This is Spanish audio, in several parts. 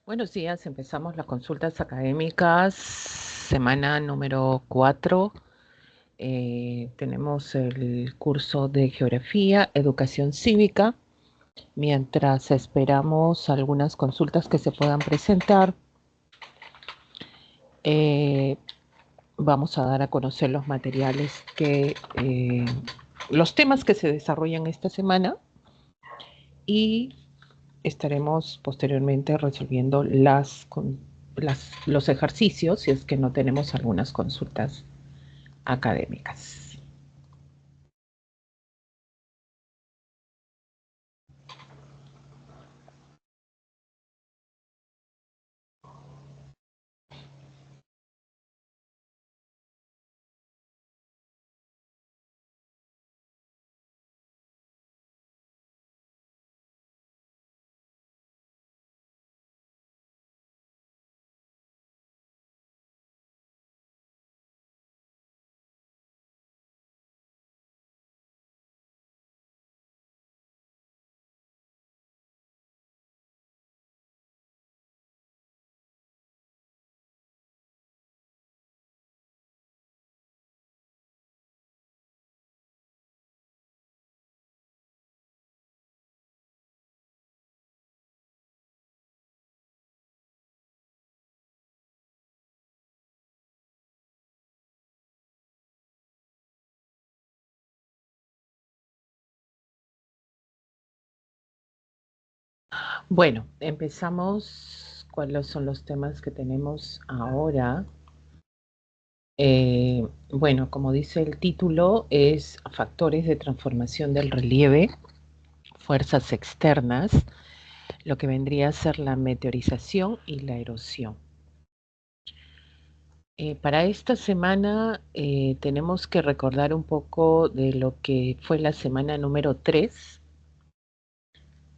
Buenos días, empezamos las consultas académicas, semana número 4. Tenemos el curso de Geografía, Educación Cívica. Mientras esperamos algunas consultas que se puedan presentar, vamos a dar a conocer los materiales los temas que se desarrollan esta semana y estaremos posteriormente resolviendo los ejercicios si es que no tenemos algunas consultas académicas. Bueno, empezamos. ¿Cuáles son los temas que tenemos ahora? Bueno, como dice el título, es factores de transformación del relieve, fuerzas externas, lo que vendría a ser la meteorización y la erosión. Para esta semana tenemos que recordar un poco de lo que fue la semana número 3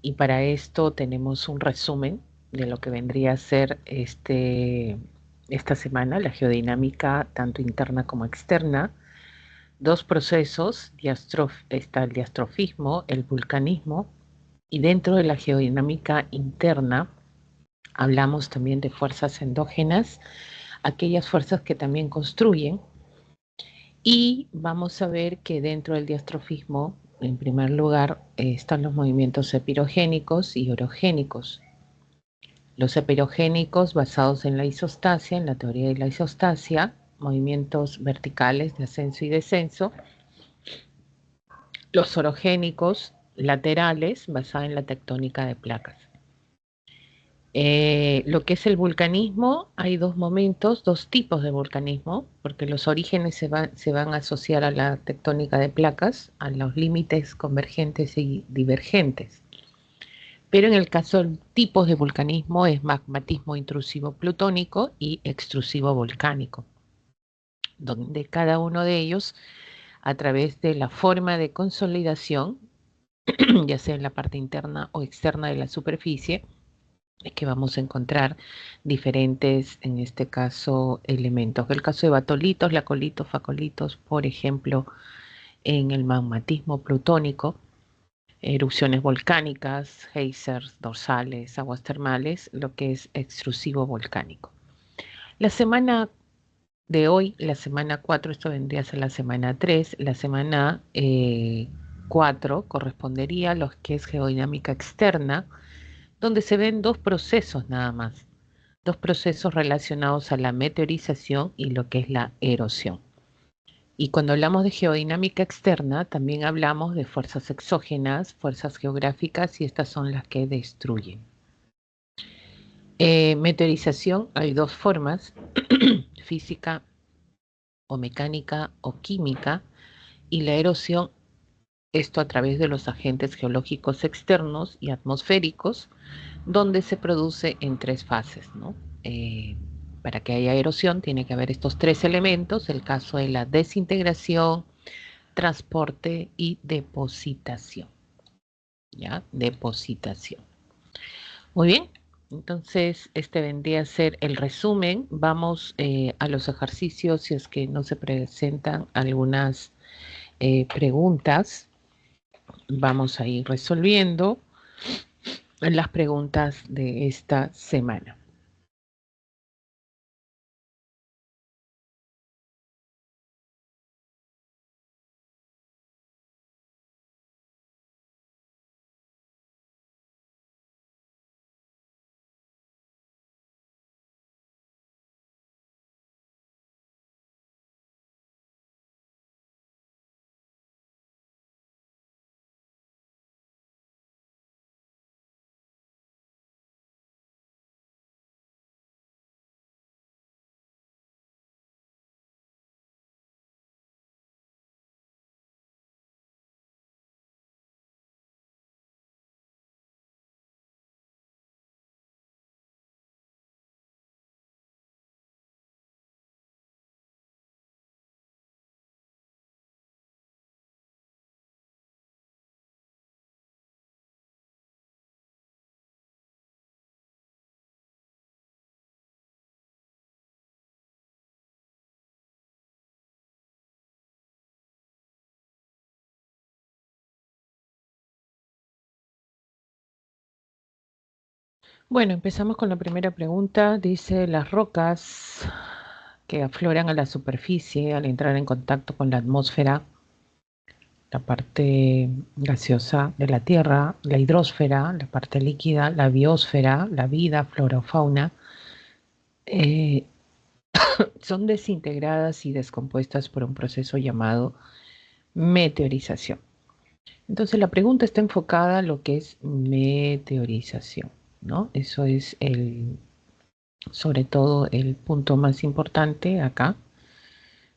y para esto tenemos un resumen de lo que vendría a ser esta semana, la geodinámica tanto interna como externa, dos procesos, está el diastrofismo, el vulcanismo, y dentro de la geodinámica interna hablamos también de fuerzas endógenas, aquellas fuerzas que también construyen, y vamos a ver que dentro del diastrofismo, en primer lugar, están los movimientos epirogénicos y orogénicos. Los epirogénicos basados en la isostasia, en la teoría de la isostasia, movimientos verticales de ascenso y descenso. Los orogénicos laterales, basados en la tectónica de placas. Lo que es el vulcanismo, hay dos momentos, dos tipos de vulcanismo, porque los orígenes se van a asociar a la tectónica de placas, a los límites convergentes y divergentes. Pero en el caso de tipos de vulcanismo es magmatismo intrusivo plutónico y extrusivo volcánico, donde cada uno de ellos, a través de la forma de consolidación, ya sea en la parte interna o externa de la superficie, es que vamos a encontrar diferentes, en este caso, elementos. El caso de batolitos, lacolitos, facolitos, por ejemplo, en el magmatismo plutónico, erupciones volcánicas, geysers, dorsales, aguas termales, lo que es extrusivo volcánico. La semana de hoy, la semana 4, esto vendría a ser la semana 3, la semana 4 correspondería a lo que es geodinámica externa, donde se ven dos procesos nada más, dos procesos relacionados a la meteorización y lo que es la erosión. Y cuando hablamos de geodinámica externa, también hablamos de fuerzas exógenas, fuerzas geográficas, y estas son las que destruyen. Meteorización, hay dos formas, física o mecánica o química, y la erosión, esto a través de los agentes geológicos externos y atmosféricos, donde se produce en tres fases, ¿no? Para que haya erosión tiene que haber estos tres elementos, el caso de la desintegración, transporte y depositación. ¿Ya? Depositación. Muy bien, entonces este vendría a ser el resumen. Vamos a los ejercicios si es que no se presentan algunas preguntas. Vamos a ir resolviendo las preguntas de esta semana. Bueno, empezamos con la primera pregunta. Dice, las rocas que afloran a la superficie al entrar en contacto con la atmósfera, la parte gaseosa de la Tierra, la hidrosfera, la parte líquida, la biosfera, la vida, flora o fauna, eh, son desintegradas y descompuestas por un proceso llamado meteorización. Entonces la pregunta está enfocada a lo que es meteorización, ¿no? Eso es sobre todo el punto más importante acá.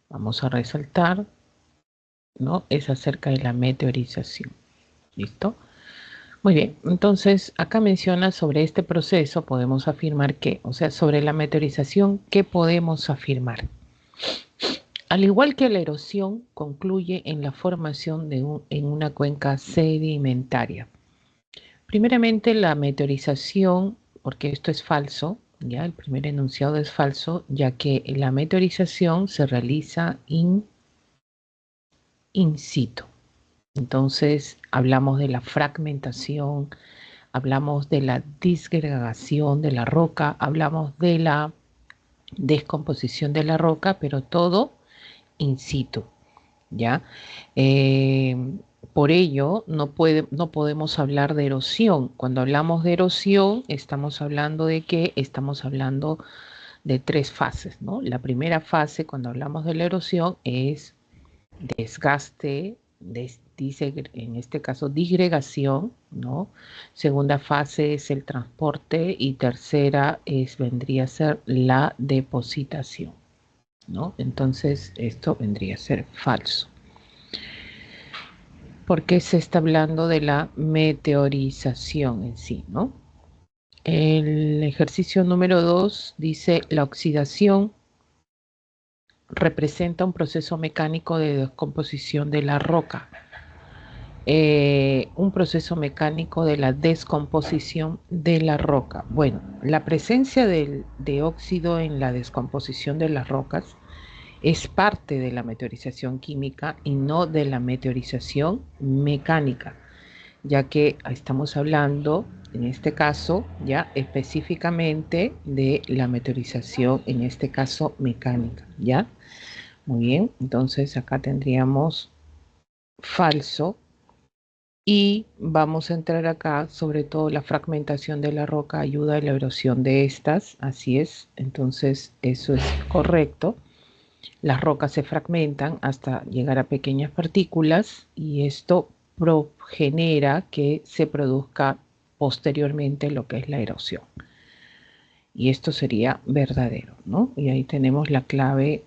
Vamos a resaltar, ¿no? Es acerca de la meteorización. ¿Listo? Muy bien, entonces acá menciona sobre este proceso, podemos afirmar que, o sea, sobre la meteorización, ¿qué podemos afirmar? Al igual que la erosión, concluye en la formación en una cuenca sedimentaria. Primeramente, la meteorización, porque esto es falso, ya el primer enunciado es falso, ya que la meteorización se realiza in situ. Entonces, hablamos de la fragmentación, hablamos de la disgregación de la roca, hablamos de la descomposición de la roca, pero todo in situ, ¿ya? Eh, por ello, no podemos hablar de erosión. Cuando hablamos de erosión, estamos hablando de qué? Estamos hablando de tres fases, ¿no? La primera fase, cuando hablamos de la erosión, es desgaste, dice en este caso disgregación, ¿no? Segunda fase es el transporte y tercera vendría a ser la depositación, ¿no? Entonces esto vendría a ser falso. Porque se está hablando de la meteorización en sí, ¿no? El ejercicio número 2 dice la oxidación representa un proceso mecánico de descomposición de la roca. Un proceso mecánico de la descomposición de la roca. Bueno, la presencia de óxido en la descomposición de las rocas es parte de la meteorización química y no de la meteorización mecánica, ya que estamos hablando, en este caso, ya específicamente de la meteorización, en este caso mecánica, ¿ya? Muy bien, entonces acá tendríamos falso. Y vamos a entrar acá, sobre todo la fragmentación de la roca ayuda a la erosión de estas, así es, entonces eso es correcto. Las rocas se fragmentan hasta llegar a pequeñas partículas y esto genera que se produzca posteriormente lo que es la erosión. Y esto sería verdadero, ¿no? Y ahí tenemos la clave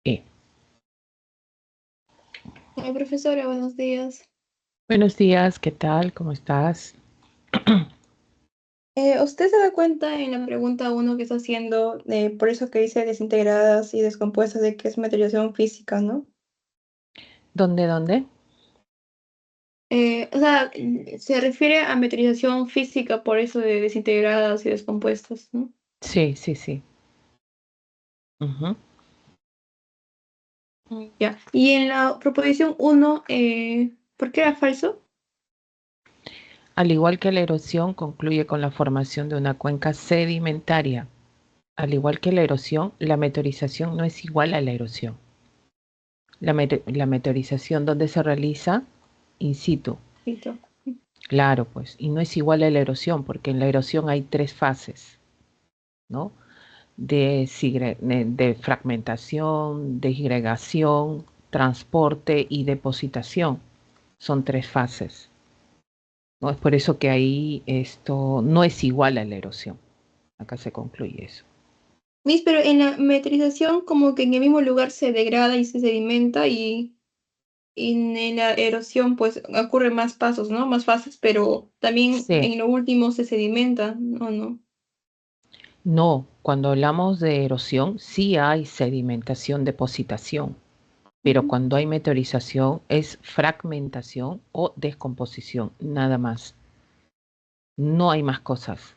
E. Hola, profesora, buenos días. Buenos días, ¿qué tal? ¿Cómo estás? ¿Usted se da cuenta en la pregunta uno que está haciendo, por eso que dice desintegradas y descompuestas, de que es materialización física, ¿no? ¿Dónde? O sea, se refiere a materialización física, por eso de desintegradas y descompuestas, ¿no? Sí, sí, sí. Ujú. Ya. Y en la proposición uno, ¿por qué era falso? Al igual que la erosión, concluye con la formación de una cuenca sedimentaria. Al igual que la erosión, la meteorización no es igual a la erosión. La meteorización, ¿dónde se realiza? In situ. Listo. Claro, pues, y no es igual a la erosión, porque en la erosión hay tres fases, ¿no? De fragmentación, disgregación, transporte y depositación. Son tres fases, ¿no? Es por eso que ahí esto no es igual a la erosión. Acá se concluye eso. Miss, pero en la materialización como que en el mismo lugar se degrada y se sedimenta y en la erosión pues ocurren más pasos, ¿no? Más fases, pero también Sí, en lo último se sedimenta, ¿no? ¿No? no, cuando hablamos de erosión sí hay sedimentación, depositación, pero Ujú. cuando hay meteorización es fragmentación o descomposición, nada más. No hay más cosas,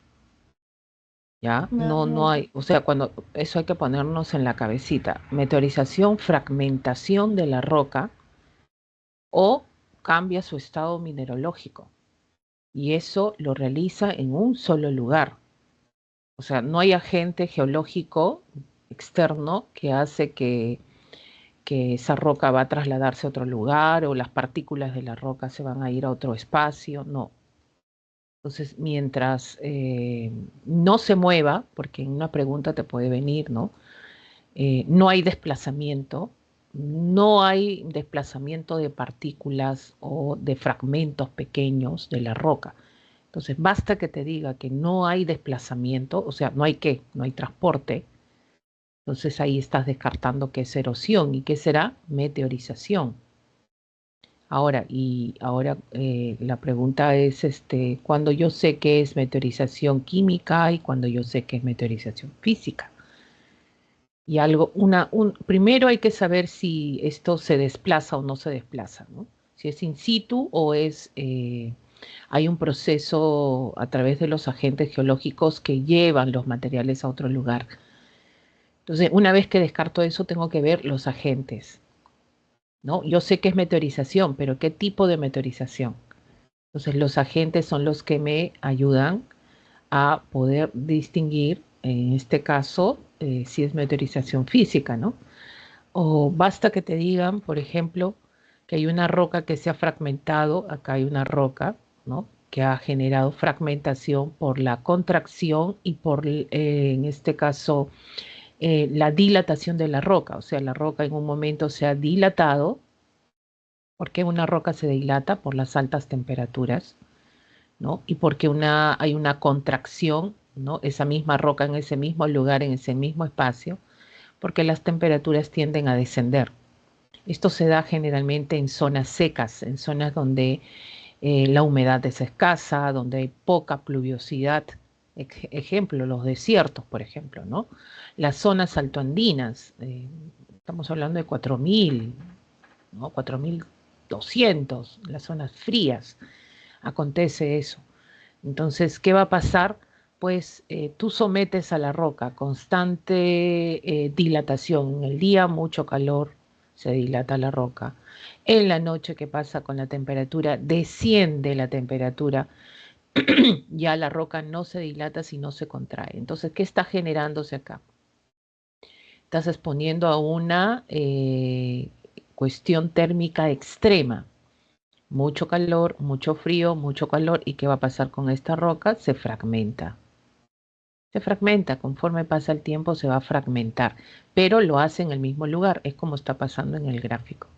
¿ya? No, No, no no. hay, o sea, cuando eso hay que ponernos en la cabecita. Meteorización, fragmentación de la roca o cambia su estado mineralógico. y eso lo realiza en un solo lugar. O sea, no hay agente geológico externo que hace que esa roca va a trasladarse a otro lugar o las partículas de la roca se van a ir a otro espacio, no. Entonces, mientras no se mueva, porque en una pregunta te puede venir, ¿no? No hay desplazamiento, no hay desplazamiento de partículas o de fragmentos pequeños de la roca. Entonces, basta que te diga que no hay desplazamiento, o sea, no hay transporte. Entonces ahí estás descartando que es erosión. ¿Y qué será? Meteorización. Ahora, la pregunta es, ¿cuándo yo sé que es meteorización química y cuándo yo sé que es meteorización física? Y primero hay que saber si esto se desplaza o no se desplaza, ¿no? Si es in situ o hay un proceso a través de los agentes geológicos que llevan los materiales a otro lugar. Entonces, una vez que descarto eso, tengo que ver los agentes, ¿no? Yo sé que es meteorización, pero ¿qué tipo de meteorización? Entonces, los agentes son los que me ayudan a poder distinguir, en este caso, si es meteorización física, ¿no? O basta que te digan, por ejemplo, que hay una roca que se ha fragmentado, acá hay una roca, ¿no? Que ha generado fragmentación por la contracción y por, en este caso, la dilatación de la roca. O sea, la roca en un momento se ha dilatado. ¿Por qué una roca se dilata? Por las altas temperaturas, ¿no? Y porque hay una contracción, ¿no? Esa misma roca en ese mismo lugar, en ese mismo espacio, porque las temperaturas tienden a descender. Esto se da generalmente en zonas secas, en zonas donde la humedad es escasa, donde hay poca pluviosidad. Ejemplo, los desiertos, por ejemplo, ¿no? Las zonas altoandinas, estamos hablando de 4.000, ¿no? 4.200, las zonas frías, acontece eso. Entonces, ¿qué va a pasar? Pues tú sometes a la roca constante dilatación. En el día mucho calor, se dilata la roca. En la noche, ¿qué pasa con la temperatura? Desciende la temperatura, ya la roca no se dilata sino se contrae. Entonces, ¿qué está generándose acá? Estás exponiendo a una cuestión térmica extrema. Mucho calor, mucho frío, mucho calor. ¿Y qué va a pasar con esta roca? Se fragmenta. Se fragmenta, conforme pasa el tiempo se va a fragmentar, pero lo hace en el mismo lugar, es como está pasando en el gráfico,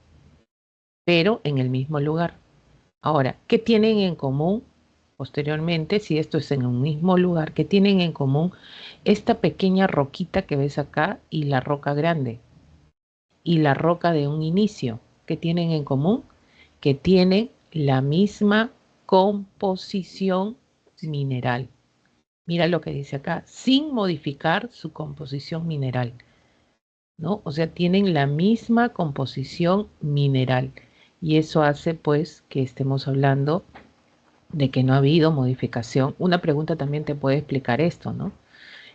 pero en el mismo lugar. Ahora, ¿qué tienen en común? Posteriormente, si esto es en un mismo lugar, ¿qué tienen en común esta pequeña roquita que ves acá y la roca grande? Y la roca de un inicio, ¿qué tienen en común? Que tienen la misma composición mineral. Mira lo que dice acá, sin modificar su composición mineral, ¿no? O sea, tienen la misma composición mineral. Y eso hace, pues, que estemos hablando de que no ha habido modificación. Una pregunta también te puede explicar esto, ¿no?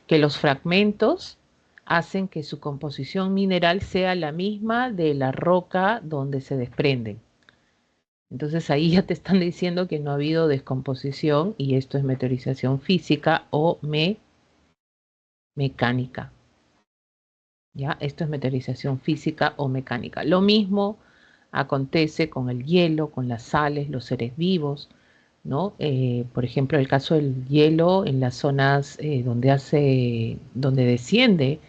Que los fragmentos hacen que su composición mineral sea la misma de la roca donde se desprenden. Entonces ahí ya te están diciendo que no ha habido descomposición y esto es meteorización física o mecánica. ¿Ya? Esto es meteorización física o mecánica. Lo mismo acontece con el hielo, con las sales, los seres vivos, ¿no? Por ejemplo, el caso del hielo en las zonas donde desciende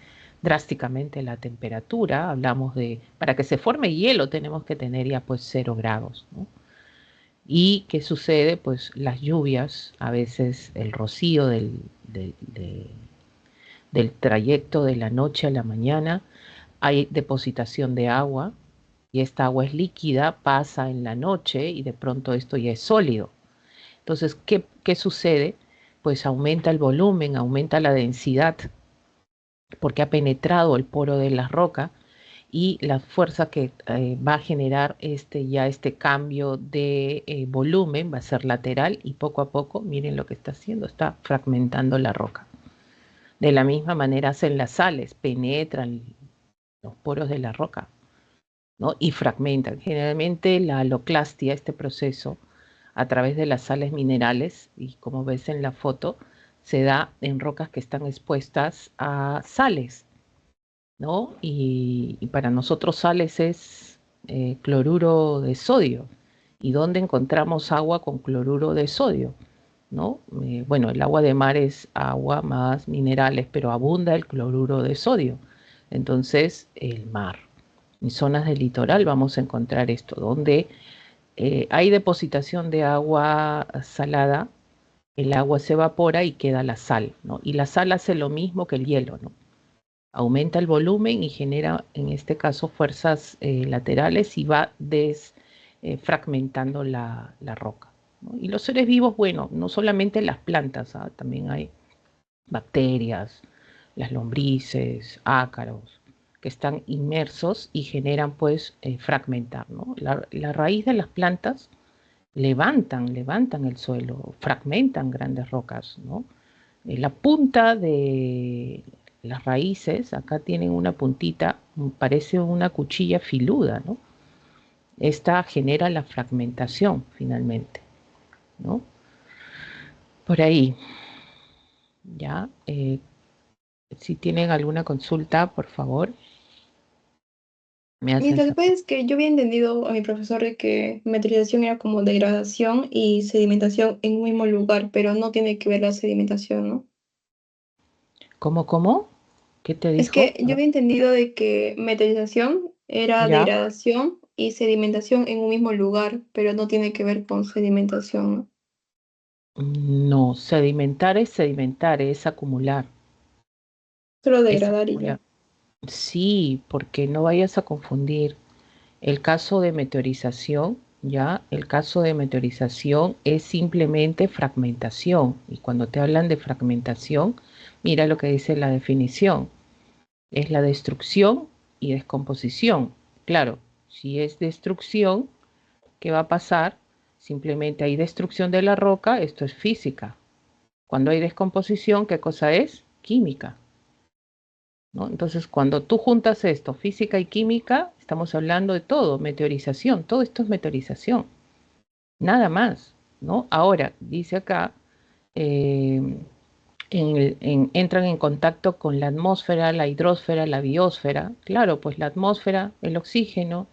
drásticamente la temperatura, hablamos para que se forme hielo tenemos que tener ya pues 0 grados, ¿no? ¿Y qué sucede? Pues las lluvias, a veces el rocío del trayecto de la noche a la mañana, hay depositación de agua y esta agua es líquida, pasa en la noche y de pronto esto ya es sólido. Entonces, ¿qué sucede? Pues aumenta el volumen, aumenta la densidad porque ha penetrado el poro de la roca y la fuerza que va a generar este cambio de volumen va a ser lateral y poco a poco, miren lo que está haciendo, está fragmentando la roca. De la misma manera hacen las sales, penetran los poros de la roca, ¿no? Y fragmentan. Generalmente la haloclastia, este proceso, a través de las sales minerales, y como ves en la foto, se da en rocas que están expuestas a sales, ¿no? Y para nosotros sales es cloruro de sodio. ¿Y dónde encontramos agua con cloruro de sodio? ¿No? Bueno, el agua de mar es agua más minerales, pero abunda el cloruro de sodio. Entonces, el mar. En zonas del litoral vamos a encontrar esto, donde hay depositación de agua salada, el agua se evapora y queda la sal, ¿no? Y la sal hace lo mismo que el hielo, ¿no? Aumenta el volumen y genera, en este caso, fuerzas laterales y va desfragmentando la roca, ¿no? Y los seres vivos, bueno, no solamente las plantas, ¿ah? También hay bacterias, las lombrices, ácaros, que están inmersos y generan, pues, fragmentar, ¿no? La raíz de las plantas levantan el suelo, fragmentan grandes rocas, ¿no? La punta de las raíces, acá tienen una puntita, parece una cuchilla filuda, ¿no? Esta genera la fragmentación finalmente, ¿no? Por ahí, ya. Si tienen alguna consulta, por favor, me Y hacen lo que saber. pasa es que yo había entendido a mi profesor de que meteorización era como degradación y sedimentación en un mismo lugar, pero no tiene que ver la sedimentación, ¿no? ¿Cómo? ¿Qué te Es dijo? que yo había entendido de que meteorización era Ya. degradación y sedimentación en un mismo lugar, pero no tiene que ver con sedimentación, ¿no? No, sedimentar, es acumular, Solo es degradar y ya. acumular. Sí, porque no vayas a confundir. El caso de meteorización, ¿ya? El caso de meteorización es simplemente fragmentación. Y cuando te hablan de fragmentación, mira lo que dice la definición. Es la destrucción y descomposición. Claro, si es destrucción, ¿qué va a pasar? Simplemente hay destrucción de la roca, esto es física. Cuando hay descomposición, ¿qué cosa es? Química, ¿no? Entonces, cuando tú juntas esto, física y química, estamos hablando de todo, meteorización, todo esto es meteorización, nada más, ¿no? Ahora, dice acá, eh, entran en contacto con la atmósfera, la hidrosfera, la biosfera. Claro, pues la atmósfera, el oxígeno,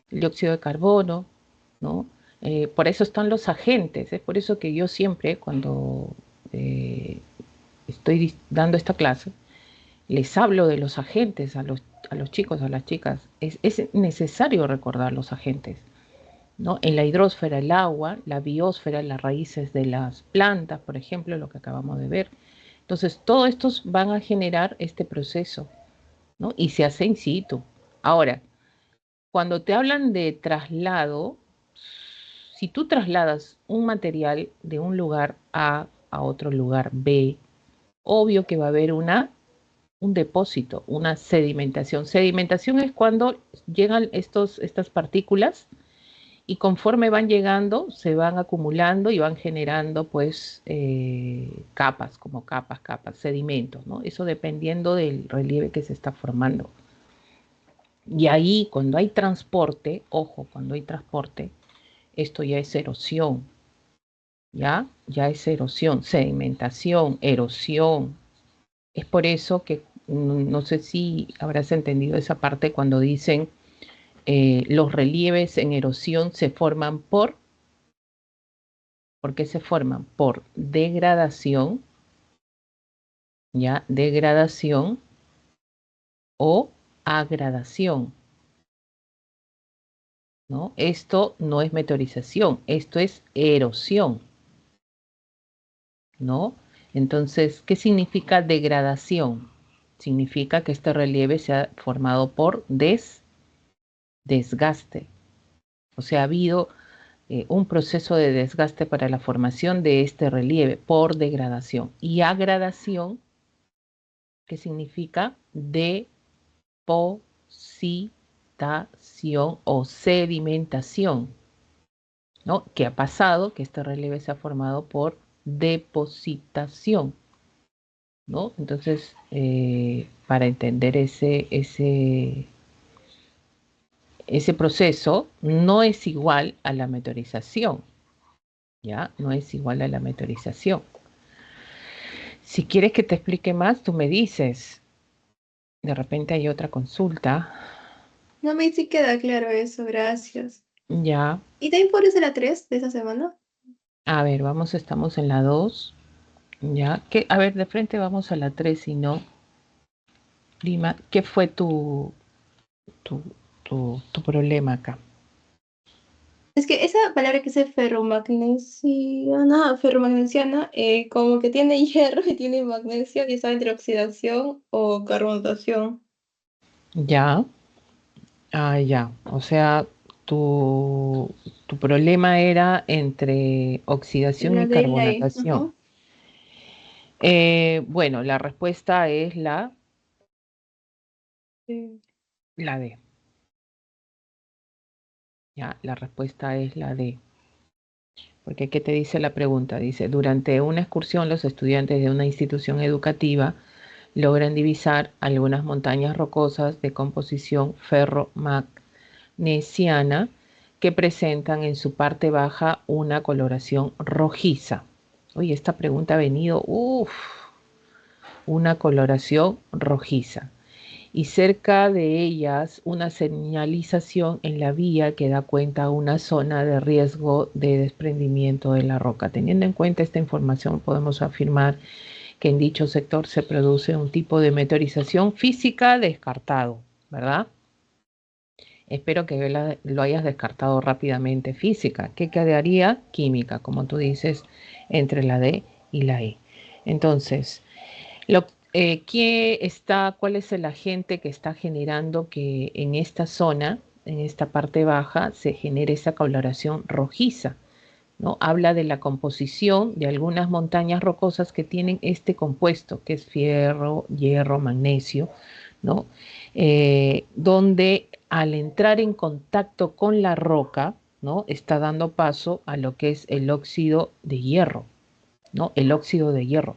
el dióxido de carbono, ¿no? Por eso están los agentes, es por eso que yo siempre, cuando eh, estoy dando esta clase, les hablo de los agentes a los chicos, a las chicas. Es necesario recordar los agentes, ¿no? En la hidrosfera, el agua, la biosfera, las raíces de las plantas, por ejemplo, lo que acabamos de ver. Entonces, todos estos van a generar este proceso, ¿no? Y se hace in situ. Ahora, cuando te hablan de traslado, si tú trasladas un material de un lugar A otro lugar B, obvio que va a haber un depósito, una sedimentación. Sedimentación es cuando llegan estas partículas y conforme van llegando, se van acumulando y van generando pues capas, como capas, sedimentos, ¿no? Eso dependiendo del relieve que se está formando. Y ahí, cuando hay transporte, ojo, cuando hay transporte, esto ya es erosión, ¿ya? Ya es erosión, sedimentación, erosión. Es por eso que no sé si habrás entendido esa parte cuando dicen los relieves en erosión se forman ¿por qué se forman? Por degradación, ¿ya? Degradación o agradación, ¿no? Esto no es meteorización, esto es erosión, ¿no? Entonces, ¿qué significa degradación? Significa que este relieve se ha formado por desgaste. O sea, ha habido un proceso de desgaste para la formación de este relieve por degradación. Y agradación, ¿qué significa? Depositación o sedimentación, ¿no? ¿Qué ha pasado? Que este relieve se ha formado por depositación, ¿no? Entonces, para entender ese proceso, no es igual a la meteorización, ¿ya? No es igual a la meteorización. Si quieres que te explique más, tú me dices. De repente hay otra consulta. No me sí queda claro eso, gracias. Ya. ¿Y también por eso la 3 de esa semana? A ver, vamos, estamos en la 2. Ya. A ver, de frente vamos a la 3 y no. Prima, ¿qué fue tu, tu problema acá? Es que esa palabra que dice ferromagnesiana, como que tiene hierro y tiene magnesio y está entre oxidación o carbonatación. Ya. Ah, ya. O sea, tu, tu problema era entre oxidación La y D y la E. carbonatación. Ajá. Bueno, la respuesta es Sí. la D. Ya, la respuesta es la D. Porque ¿qué te dice la pregunta? Dice, durante una excursión los estudiantes de una institución educativa logran divisar algunas montañas rocosas de composición ferro-magnesiana que presentan en su parte baja una coloración rojiza. Oye, esta pregunta ha venido, una coloración rojiza. Y cerca de ellas una señalización en la vía que da cuenta a una zona de riesgo de desprendimiento de la roca. Teniendo en cuenta esta información, podemos afirmar que en dicho sector se produce un tipo de meteorización física descartado, ¿verdad? Espero que lo hayas descartado rápidamente. Física, ¿qué quedaría? Química, como tú dices, entre la D y la E. Entonces, ¿cuál es el agente que está generando que en esta zona, en esta parte baja, se genere esa coloración rojiza? ¿No? Habla de la composición de algunas montañas rocosas que tienen este compuesto, que es fierro, hierro, magnesio, ¿no? Donde al entrar en contacto con la roca, ¿no? Está dando paso a lo que es el óxido de hierro, ¿no? El óxido de hierro.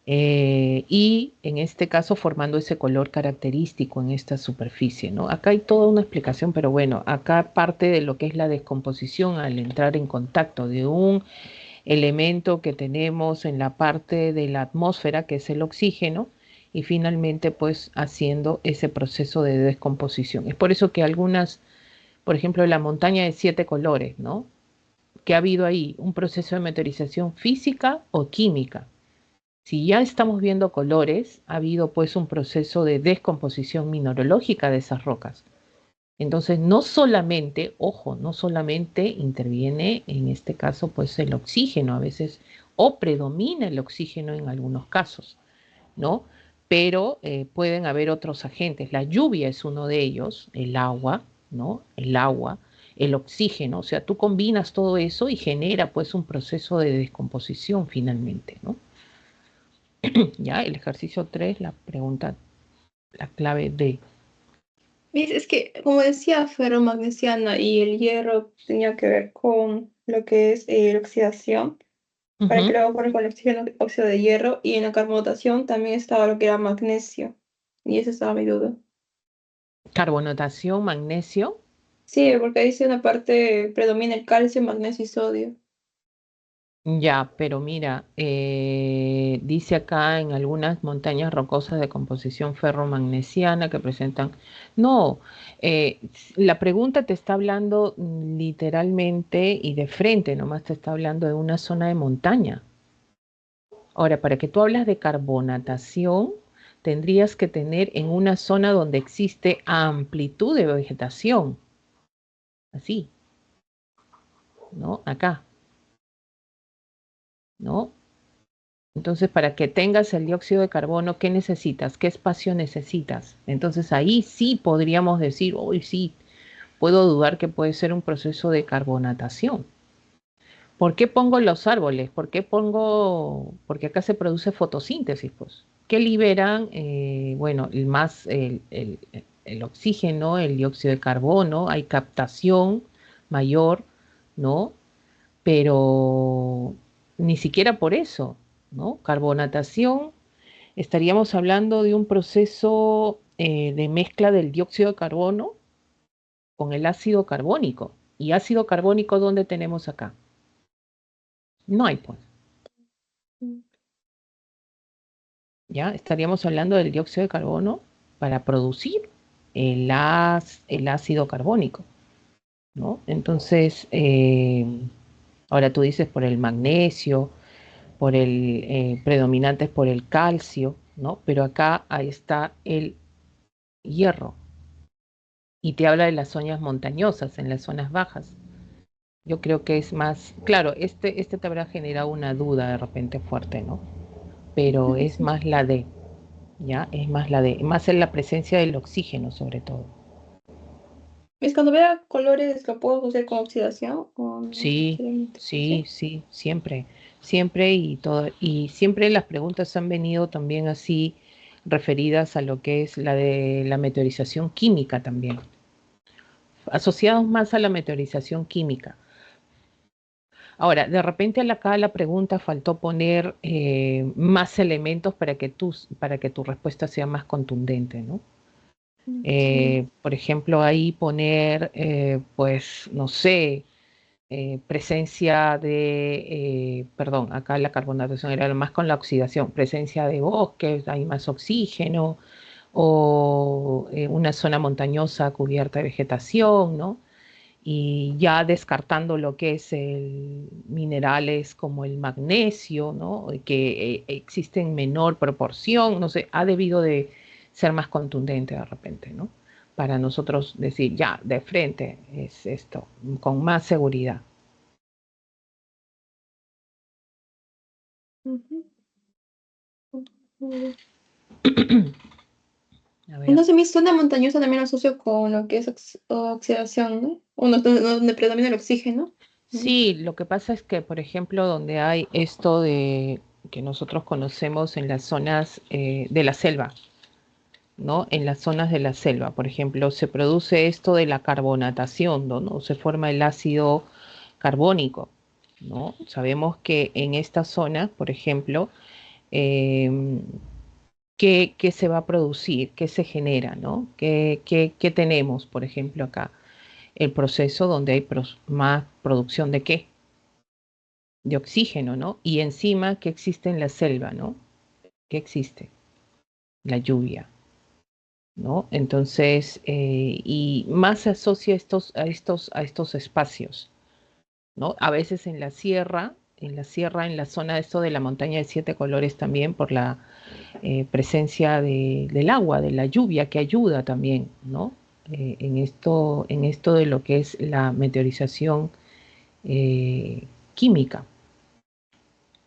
Y en este caso formando ese color característico en esta superficie, ¿no? Acá hay toda una explicación, pero bueno, acá parte de lo que es la descomposición al entrar en contacto de un elemento que tenemos en la parte de la atmósfera, que es el oxígeno, y finalmente pues haciendo ese proceso de descomposición. Es por eso que algunas, por ejemplo, la montaña de 7 colores, ¿no? Que ha habido ahí un proceso de meteorización física o química. Si ya estamos viendo colores, ha habido pues un proceso de descomposición mineralógica de esas rocas. Entonces, no solamente, ojo, no solamente interviene en este caso pues el oxígeno a veces, o predomina el oxígeno en algunos casos, ¿no? Pero pueden haber otros agentes. La lluvia es uno de ellos, el agua, ¿no? El agua, el oxígeno, o sea, tú combinas todo eso y genera pues un proceso de descomposición finalmente, ¿no? Ya, el ejercicio 3, la pregunta, la clave de... Es que, como decía, ferromagnesiana y el hierro tenía que ver con lo que es la oxidación, para que Ujú. luego fuera con el oxígeno, óxido de hierro, y en la carbonatación también estaba lo que era magnesio, y esa estaba mi duda. Carbonatación, magnesio. Sí, porque dice una parte predomina el calcio, magnesio y sodio. Ya, pero mira, dice acá en algunas montañas rocosas de composición ferromagnesiana que presentan... No, la pregunta te está hablando literalmente y de frente, nomás te está hablando de una zona de montaña. Ahora, para que tú hablas de carbonatación, tendrías que tener en una zona donde existe amplitud de vegetación, así, ¿no? Acá, ¿no? Entonces, para que tengas el dióxido de carbono, ¿qué necesitas? ¿Qué espacio necesitas? Entonces, ahí sí podríamos decir, hoy sí, puedo dudar que puede ser un proceso de carbonatación. ¿Por qué pongo los árboles? ¿Por qué pongo? Porque acá se produce fotosíntesis, pues. ¿Qué liberan? Bueno, el oxígeno, el dióxido de carbono, hay captación mayor, ¿no? Pero ni siquiera por eso, ¿no? Carbonatación, estaríamos hablando de un proceso de mezcla del dióxido de carbono con el ácido carbónico. ¿Y ácido carbónico dónde tenemos acá? No hay, pues. ¿Ya? Estaríamos hablando del dióxido de carbono para producir el ácido carbónico, ¿no? Entonces, ahora tú dices por el magnesio, por el predominante es por el calcio, ¿no? Pero acá ahí está el hierro y te habla de las zonas montañosas, en las zonas bajas. Yo creo que es más, claro, este te habrá generado una duda de repente fuerte, ¿no? Pero es Sí. más la de, ¿ya? Es más la de, más en la presencia del oxígeno sobre todo. ¿Es cuando vea colores lo puedo hacer con oxidación o no Sí, necesariamente? sí, Sí. sí, siempre, siempre y todo, y siempre las preguntas han venido también así referidas a lo que es la de la meteorización química también, asociados más a la meteorización química. Ahora, de repente acá la pregunta faltó poner más elementos para que tu respuesta sea más contundente, ¿no? Sí. Por ejemplo, ahí poner, pues, no sé, presencia de, perdón, acá la carbonatación era más con la oxidación, presencia de bosques, hay más oxígeno, o una zona montañosa cubierta de vegetación, ¿no? Y ya descartando lo que es el minerales como el magnesio, ¿no? Que existe en menor proporción, no sé, ha debido de ser más contundente de repente, ¿no? Para nosotros decir, ya, de frente es esto, con más seguridad. Ujú. Ujú. A ver. Entonces mi zona montañosa también lo asocio con lo que es oxidación, ¿no? O donde predomina el oxígeno. Mm. Sí, lo que pasa es que, por ejemplo, donde hay esto de que nosotros conocemos en las zonas de la selva, ¿no? En las zonas de la selva, por ejemplo, se produce esto de la carbonatación, ¿no? Se forma el ácido carbónico, ¿no? Sabemos que en esta zona, por ejemplo, eh, ¿qué se va a producir? ¿Qué se genera, ¿no? ¿Qué tenemos, por ejemplo, acá? El proceso donde hay más producción de qué? De oxígeno, ¿no? Y encima, ¿qué existe en la selva, ¿no? ¿Qué existe? La lluvia, ¿no? Entonces, y más se asocia a estos espacios, ¿no? A veces en la zona de esto de la montaña de siete colores también por la presencia del agua, de la lluvia que ayuda también, ¿no? En esto de lo que es la meteorización química,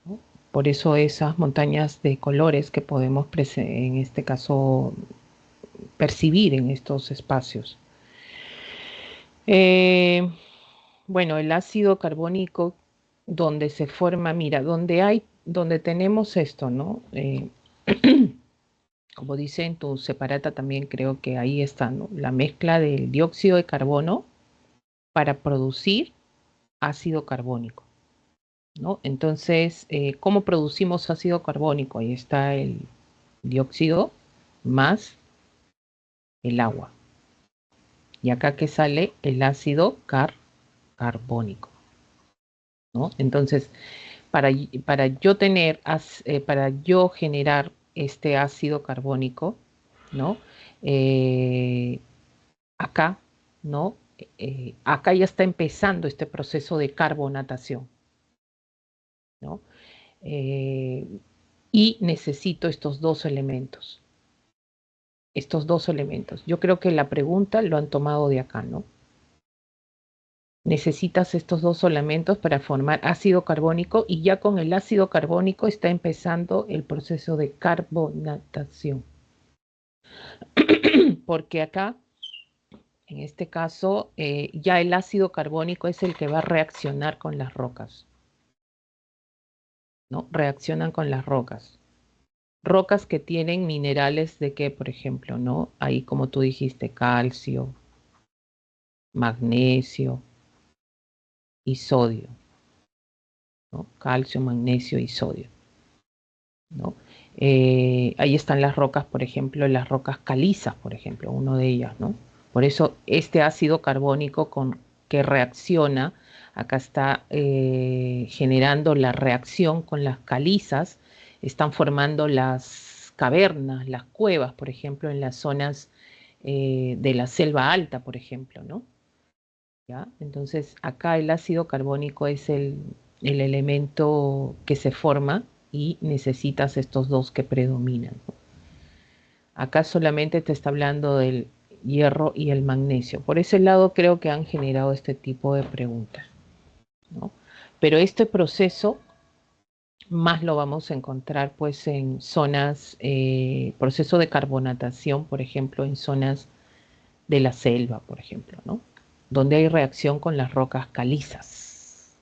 ¿no? Por eso esas montañas de colores que podemos en este caso percibir en estos espacios. Eh, bueno, el ácido carbónico donde se forma, mira, donde tenemos esto, ¿no? Como dice en tu separata también creo que ahí está, ¿no? La mezcla del dióxido de carbono para producir ácido carbónico, ¿no? Entonces, ¿cómo producimos ácido carbónico? Ahí está el dióxido más el agua. Y acá que sale el ácido carbónico, ¿no? Entonces, para yo tener, para yo generar este ácido carbónico, ¿no? Eh, acá, ¿no? Acá ya está empezando este proceso de carbonatación, ¿no? Eh, y necesito estos dos elementos, estos dos elementos. Yo creo que la pregunta lo han tomado de acá, ¿no? Necesitas estos dos elementos para formar ácido carbónico y ya con el ácido carbónico está empezando el proceso de carbonatación. Porque acá, en este caso, ya el ácido carbónico es el que va a reaccionar con las rocas, ¿no? Reaccionan con las rocas. Rocas que tienen minerales de qué, por ejemplo, ¿no? Ahí como tú dijiste, calcio, magnesio y sodio, ¿no? Calcio, magnesio y sodio, ¿no? Ahí están las rocas, por ejemplo, las rocas calizas, por ejemplo, uno de ellas, ¿no? Por eso este ácido carbónico que reacciona Acá está generando la reacción con las calizas, están formando las cavernas, las cuevas, por ejemplo, en las zonas de la selva alta, por ejemplo, ¿no? ¿Ya? Entonces, acá el ácido carbónico es el elemento que se forma y necesitas estos dos que predominan, ¿no? Acá solamente te está hablando del hierro y el magnesio. Por ese lado creo que han generado este tipo de preguntas, ¿no? Pero este proceso más lo vamos a encontrar pues en zonas, proceso de carbonatación, por ejemplo, en zonas de la selva, por ejemplo, ¿no? Donde hay reacción con las rocas calizas.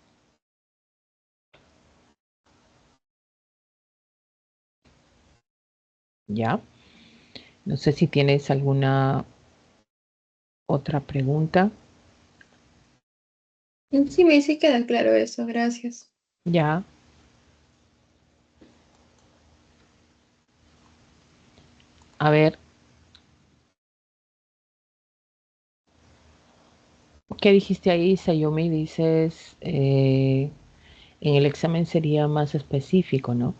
¿Ya? No sé si tienes alguna otra pregunta. Sí, sí queda claro eso, gracias. Ya. A ver, ¿qué dijiste ahí, Sayumi? Dices, en el examen sería más específico, ¿no?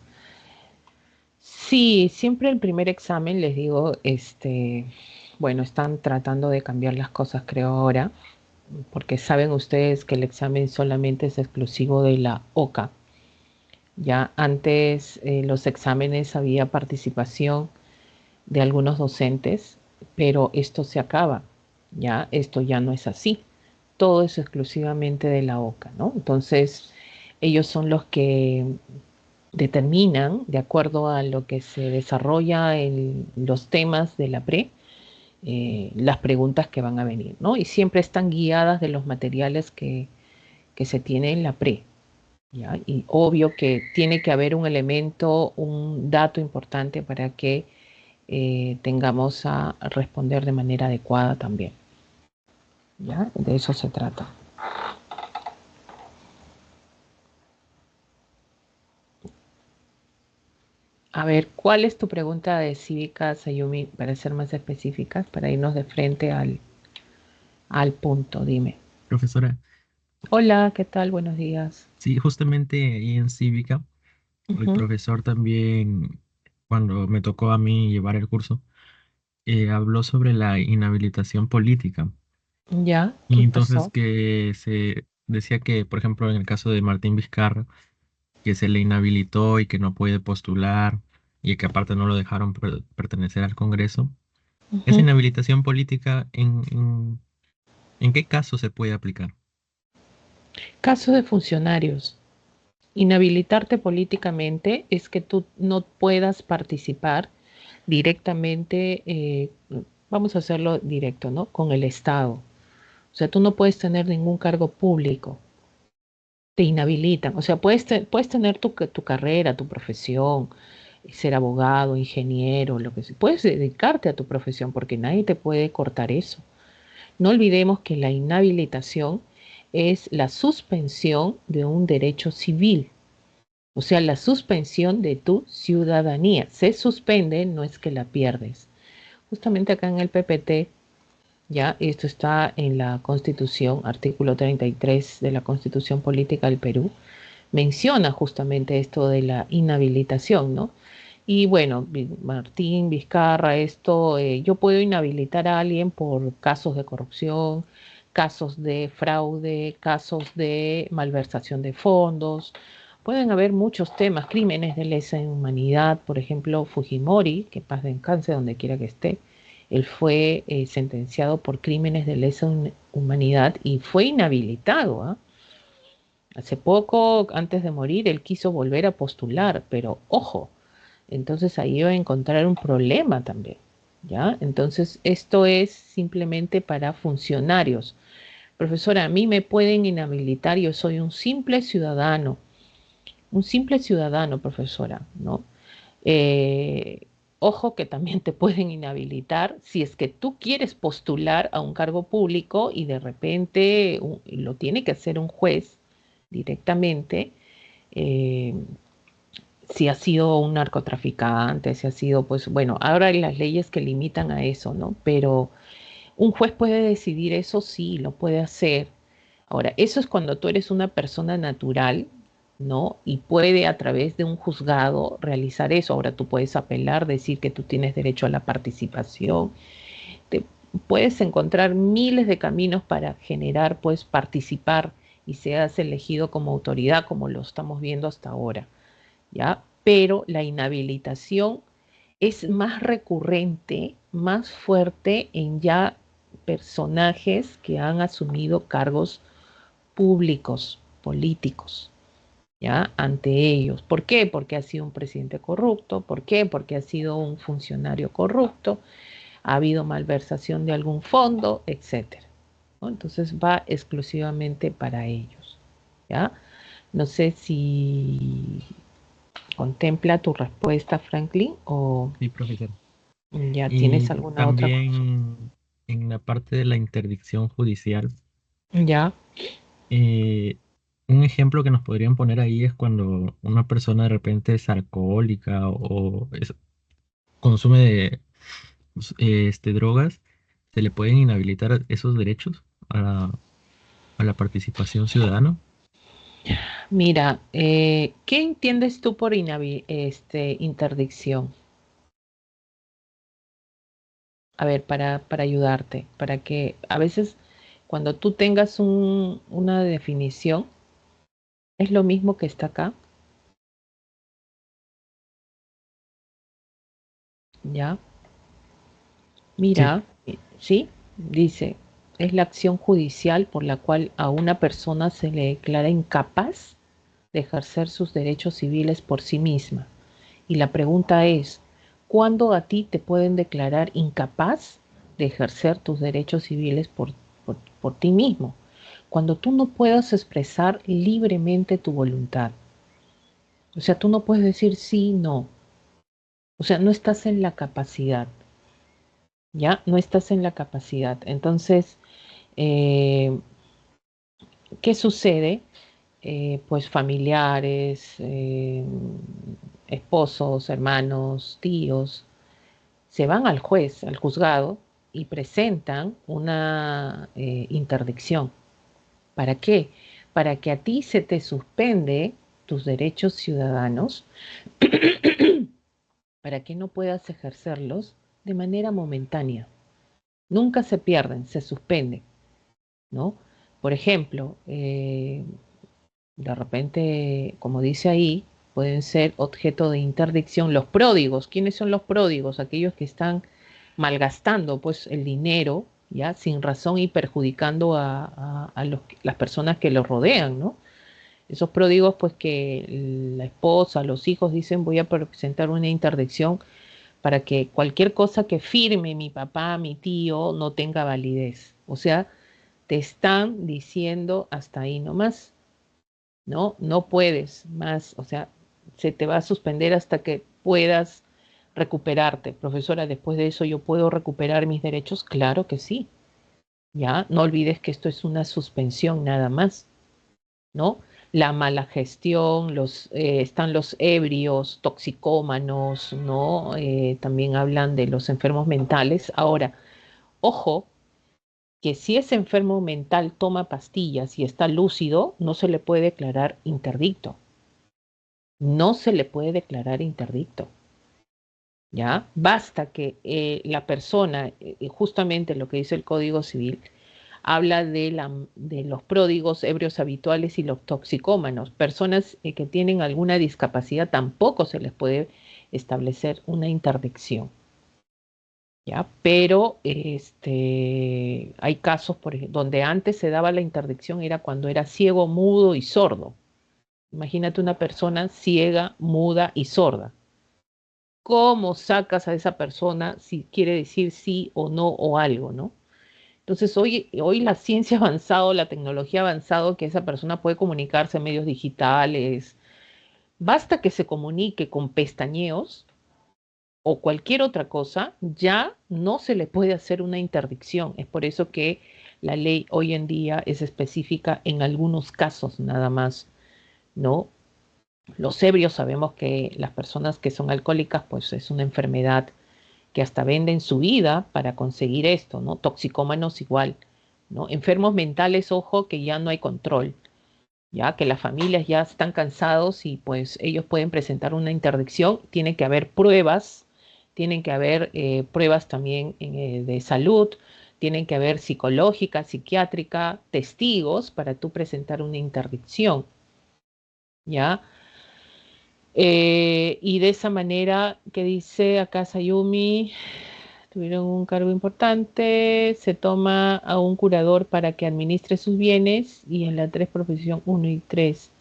Sí, siempre el primer examen, les digo, bueno, están tratando de cambiar las cosas, creo ahora, porque saben ustedes que el examen solamente es exclusivo de la OCA. Ya antes los exámenes había participación de algunos docentes, pero esto se acaba, ya esto ya no es así. Todo es exclusivamente de la OCA, ¿no? Entonces, ellos son los que determinan, de acuerdo a lo que se desarrolla en los temas de la PRE, las preguntas que van a venir, ¿no? Y siempre están guiadas de los materiales que se tiene en la PRE, ¿ya? Y obvio que tiene que haber un elemento, un dato importante para que tengamos a responder de manera adecuada también, ¿ya? De eso se trata. A ver, ¿cuál es tu pregunta de cívica, Sayumi, para ser más específicas, para irnos de frente al punto? Dime. Profesora, Hola, ¿qué tal? Buenos días. sí, justamente ahí en Cívica, el Ujú. profesor también, cuando me tocó a mí llevar el curso, habló sobre la inhabilitación política. ¿Ya? Y ¿Qué entonces pasó? que se decía que, por ejemplo, en el caso de Martín Vizcarra, que se le inhabilitó y que no puede postular y que aparte no lo dejaron pertenecer al Congreso. Esa Ujú. inhabilitación política, ¿en qué caso se puede aplicar? Caso de funcionarios. Inhabilitarte políticamente es que tú no puedas participar directamente, vamos a hacerlo directo, ¿no? Con el Estado. O sea, tú no puedes tener ningún cargo público, te inhabilitan. O sea, puedes tener tu carrera, tu profesión, ser abogado, ingeniero, lo que sea. Puedes dedicarte a tu profesión porque nadie te puede cortar eso. No olvidemos que la inhabilitación es la suspensión de un derecho civil, o sea, la suspensión de tu ciudadanía. Se suspende, no es que la pierdes. Justamente acá en el PPT, ya esto está en la Constitución, artículo 33 de la Constitución Política del Perú, menciona justamente esto de la inhabilitación, ¿no? Y bueno, Martín Vizcarra, esto, yo puedo inhabilitar a alguien por casos de corrupción, casos de fraude, casos de malversación de fondos. Pueden haber muchos temas, crímenes de lesa humanidad, por ejemplo, Fujimori, que paz descanse donde quiera que esté, él fue sentenciado por crímenes de lesa humanidad y fue inhabilitado, ¿eh? Hace poco, antes de morir, él quiso volver a postular, pero ojo, entonces ahí iba a encontrar un problema también, ¿ya? Entonces, esto es simplemente para funcionarios. Profesora, a mí me pueden inhabilitar, yo soy un simple ciudadano, profesora, ¿no? Eh, Ojo que también te pueden inhabilitar si es que tú quieres postular a un cargo público y de repente lo tiene que hacer un juez directamente, eh, si ha sido un narcotraficante, si ha sido, pues bueno, ahora hay las leyes que limitan a eso, ¿no? Pero un juez puede decidir eso, sí, lo puede hacer, Ahora, eso es cuando tú eres una persona natural, ¿no? Y puede a través de un juzgado realizar eso. Ahora tú puedes apelar, decir que tú tienes derecho a la participación. Te puedes encontrar miles de caminos para generar, pues, participar y seas elegido como autoridad, como lo estamos viendo hasta ahora, ¿ya? Pero la inhabilitación es más recurrente, más fuerte en ya personajes que han asumido cargos públicos, políticos, ¿ya? Ante ellos. ¿Por qué? Porque ha sido un presidente corrupto. ¿Por qué? Porque ha sido un funcionario corrupto. Ha habido malversación de algún fondo, etcétera, ¿no? Entonces va exclusivamente para ellos, ¿ya? No sé si contempla tu respuesta, Franklin, o Sí, profesor. ya tienes Y alguna otra consulta. también en la parte de la interdicción judicial, Ya, eh, un ejemplo que nos podrían poner ahí es cuando una persona de repente es alcohólica o consume drogas, se le pueden inhabilitar esos derechos a la participación ciudadana. mira, ¿qué entiendes tú por interdicción? A ver, para ayudarte, para que a veces cuando tú tengas una definición, es lo mismo que está acá, ¿ya? Sí, Mira, ¿sí? Dice, es la acción judicial por la cual a una persona se le declara incapaz de ejercer sus derechos civiles por sí misma. Y la pregunta es, ¿cuándo a ti te pueden declarar incapaz de ejercer tus derechos civiles por ti mismo? Cuando tú no puedas expresar libremente tu voluntad. O sea, tú no puedes decir sí, no. O sea, no estás en la capacidad, ¿ya? No estás en la capacidad. Entonces, eh, ¿qué sucede? Pues familiares, esposos, hermanos, tíos, se van al juez, al juzgado, y presentan una interdicción. ¿Para qué? Para que a ti se te suspende tus derechos ciudadanos, para que no puedas ejercerlos de manera momentánea. Nunca se pierden, se suspenden, ¿no? Por ejemplo, de repente, como dice ahí, pueden ser objeto de interdicción los pródigos. ¿Quiénes son los pródigos? Aquellos que están malgastando pues el dinero, ya sin razón y perjudicando las personas que los rodean, ¿no? Esos pródigos pues que la esposa, los hijos dicen voy a presentar una interdicción para que cualquier cosa que firme mi papá, mi tío, no tenga validez. O sea, te están diciendo hasta ahí nomás, ¿no? No puedes más, o sea, se te va a suspender hasta que puedas recuperarte. Profesora, después de eso yo puedo recuperar mis derechos, claro que sí. Ya, no olvides que esto es una suspensión nada más, ¿no? La mala gestión, están los ebrios, toxicómanos, ¿no? También hablan de los enfermos mentales. Ahora, ojo, que si ese enfermo mental toma pastillas y está lúcido, no se le puede declarar interdicto. No se le puede declarar interdicto. ¿Ya? Basta que la persona, justamente lo que dice el Código Civil, habla de los pródigos, ebrios habituales y los toxicómanos. Personas que tienen alguna discapacidad tampoco se les puede establecer una interdicción. ¿Ya? Pero hay casos, por ejemplo, donde antes se daba la interdicción era cuando era ciego, mudo y sordo. Imagínate una persona ciega, muda y sorda. ¿Cómo sacas a esa persona si quiere decir sí o no o algo, ¿no? Entonces, hoy la ciencia ha avanzado, la tecnología ha avanzado, que esa persona puede comunicarse en medios digitales. Basta que se comunique con pestañeos o cualquier otra cosa, ya no se le puede hacer una interdicción. Es por eso que la ley hoy en día es específica en algunos casos nada más, ¿no? Los ebrios sabemos que las personas que son alcohólicas, pues es una enfermedad que hasta venden su vida para conseguir esto, ¿no? Toxicómanos igual. ¿no? Enfermos mentales, ojo, que ya no hay control, ya que las familias ya están cansados y pues ellos pueden presentar una interdicción. Tiene que haber pruebas, tienen que haber pruebas también de salud, tienen que haber psicológica, psiquiátrica, testigos para tú presentar una interdicción, ¿ya? Y de esa manera, que dice acá Sayumi, tuvieron un cargo importante, se toma a un curador para que administre sus bienes y en la 3 proposición 1 y 3.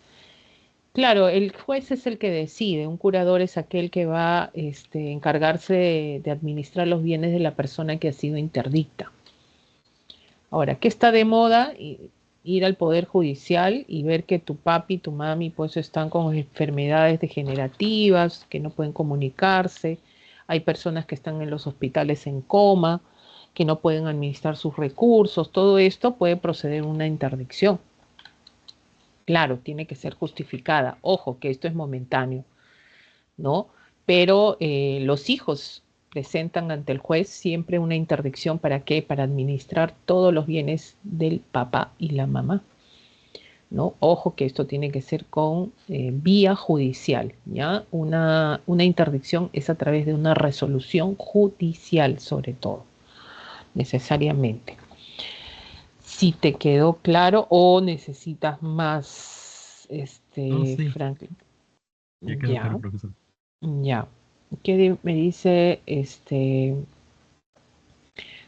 Claro, el juez es el que decide, un curador es aquel que va a encargarse de administrar los bienes de la persona que ha sido interdicta. Ahora, ¿qué está de moda? Ir al Poder Judicial y ver que tu papi y tu mami pues están con enfermedades degenerativas, que no pueden comunicarse, hay personas que están en los hospitales en coma, que no pueden administrar sus recursos, todo esto puede proceder una interdicción. Claro, tiene que ser justificada. Ojo, que esto es momentáneo, ¿no? Pero los hijos presentan ante el juez siempre una interdicción. ¿Para qué? Para administrar todos los bienes del papá y la mamá, ¿no? Ojo que esto tiene que ser con vía judicial, ¿ya? Una interdicción es a través de una resolución judicial, sobre todo, necesariamente. Si te quedó claro o necesitas más, No, sí, Franklin. ya quedó claro, profesor. Ya. ¿Qué me dice?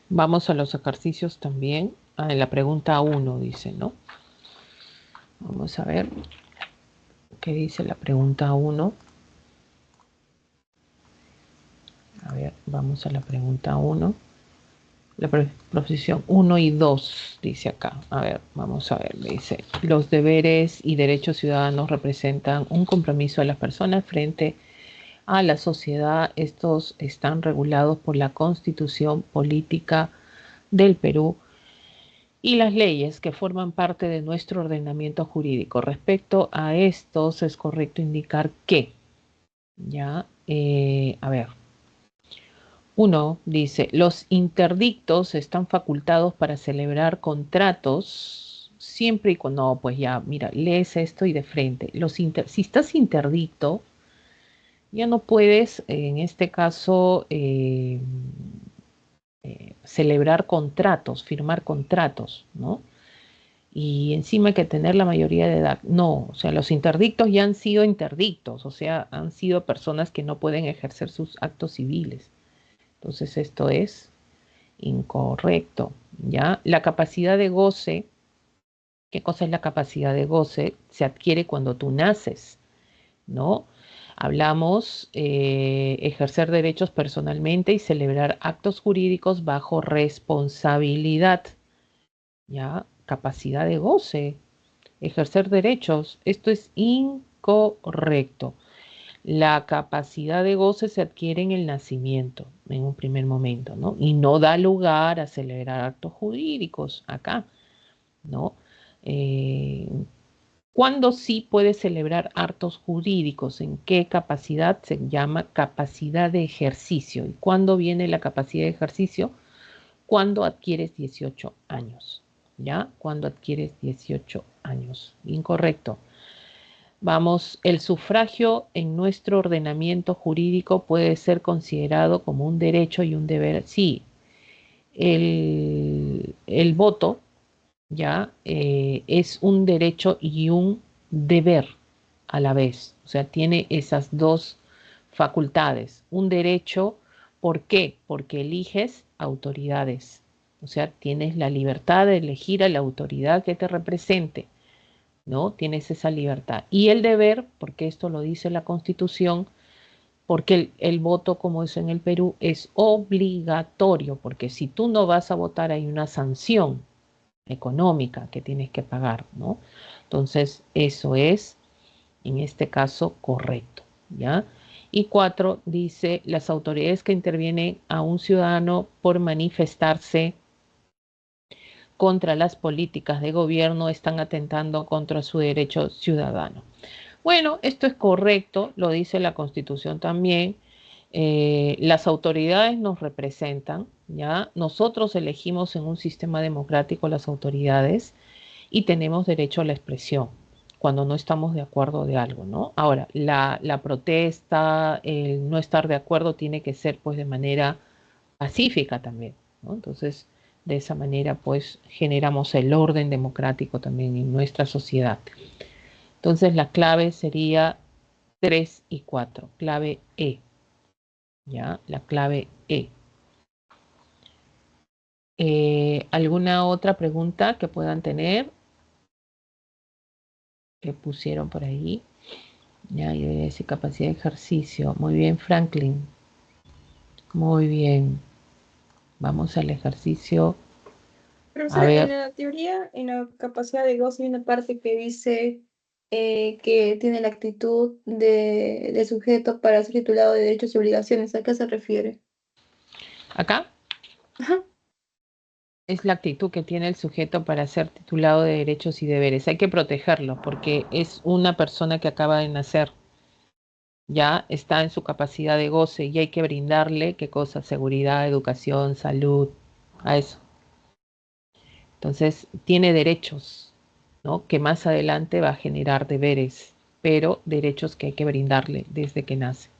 Vamos a los ejercicios también. En la pregunta 1 dice, ¿no? Vamos a ver qué dice la pregunta 1. A ver, vamos a la pregunta 1. La proposición 1 y 2 dice acá. A ver, vamos a ver. Dice, los deberes y derechos ciudadanos representan un compromiso de las personas frente a la sociedad. Estos están regulados por la Constitución Política del Perú y las leyes que forman parte de nuestro ordenamiento jurídico. Respecto a estos, es correcto indicar que, ya, a ver, uno dice, los interdictos están facultados para celebrar contratos siempre y cuando, no, pues ya, mira, lees esto y de frente. Si estás interdicto, ya no puedes, en este caso, celebrar contratos, firmar contratos, ¿no? Y encima hay que tener la mayoría de edad. No, o sea, los interdictos ya han sido interdictos, o sea, han sido personas que no pueden ejercer sus actos civiles. Entonces esto es incorrecto, ¿ya? La capacidad de goce, ¿qué cosa es la capacidad de goce? Se adquiere cuando tú naces, ¿no? Hablamos ejercer derechos personalmente y celebrar actos jurídicos bajo responsabilidad, ¿ya? Capacidad de goce, ejercer derechos. Esto es incorrecto. La capacidad de goce se adquiere en el nacimiento, en un primer momento, ¿no? Y no da lugar a celebrar actos jurídicos acá, ¿no? ¿Cuándo sí puede celebrar actos jurídicos? ¿En qué capacidad? Se llama capacidad de ejercicio. ¿Y cuándo viene la capacidad de ejercicio? Cuando adquieres 18 años, ¿ya? Cuando adquieres 18 años. Incorrecto. Vamos, el sufragio en nuestro ordenamiento jurídico puede ser considerado como un derecho y un deber. Sí, el voto ya es un derecho y un deber a la vez. O sea, tiene esas dos facultades. Un derecho, ¿por qué? Porque eliges autoridades. O sea, tienes la libertad de elegir a la autoridad que te represente, ¿no? Tienes esa libertad. Y el deber, porque esto lo dice la Constitución, porque el voto, como es en el Perú, es obligatorio, porque si tú no vas a votar hay una sanción económica que tienes que pagar, ¿no? Entonces, eso es, en este caso, correcto, ¿ya? Y 4 dice, las autoridades que intervienen a un ciudadano por manifestarse contra las políticas de gobierno están atentando contra su derecho ciudadano. Bueno, esto es correcto, lo dice la Constitución también. Las autoridades nos representan, ¿ya? Nosotros elegimos en un sistema democrático las autoridades y tenemos derecho a la expresión cuando no estamos de acuerdo de algo, ¿no? Ahora, la protesta, el no estar de acuerdo tiene que ser pues de manera pacífica también, ¿no? Entonces, de esa manera pues generamos el orden democrático también en nuestra sociedad. Entonces, la clave sería 3 y 4, clave E, ¿ya? La clave E. ¿Alguna otra pregunta que puedan tener? Que pusieron por ahí. Ya, y debe decir capacidad de ejercicio. Muy bien, Franklin. Muy bien. Vamos al ejercicio. A Profesora, en ver, la teoría, en la capacidad de Gauss hay una parte que dice que tiene la actitud de sujeto para ser titulado de derechos y obligaciones. ¿A qué se refiere? acá Ajá. es la actitud que tiene el sujeto para ser titulado de derechos y deberes. Hay que protegerlo porque es una persona que acaba de nacer. Ya está en su capacidad de goce y hay que brindarle, ¿qué cosa? Seguridad, educación, salud, a eso. Entonces, tiene derechos, ¿no? Que más adelante va a generar deberes, pero derechos que hay que brindarle desde que nace.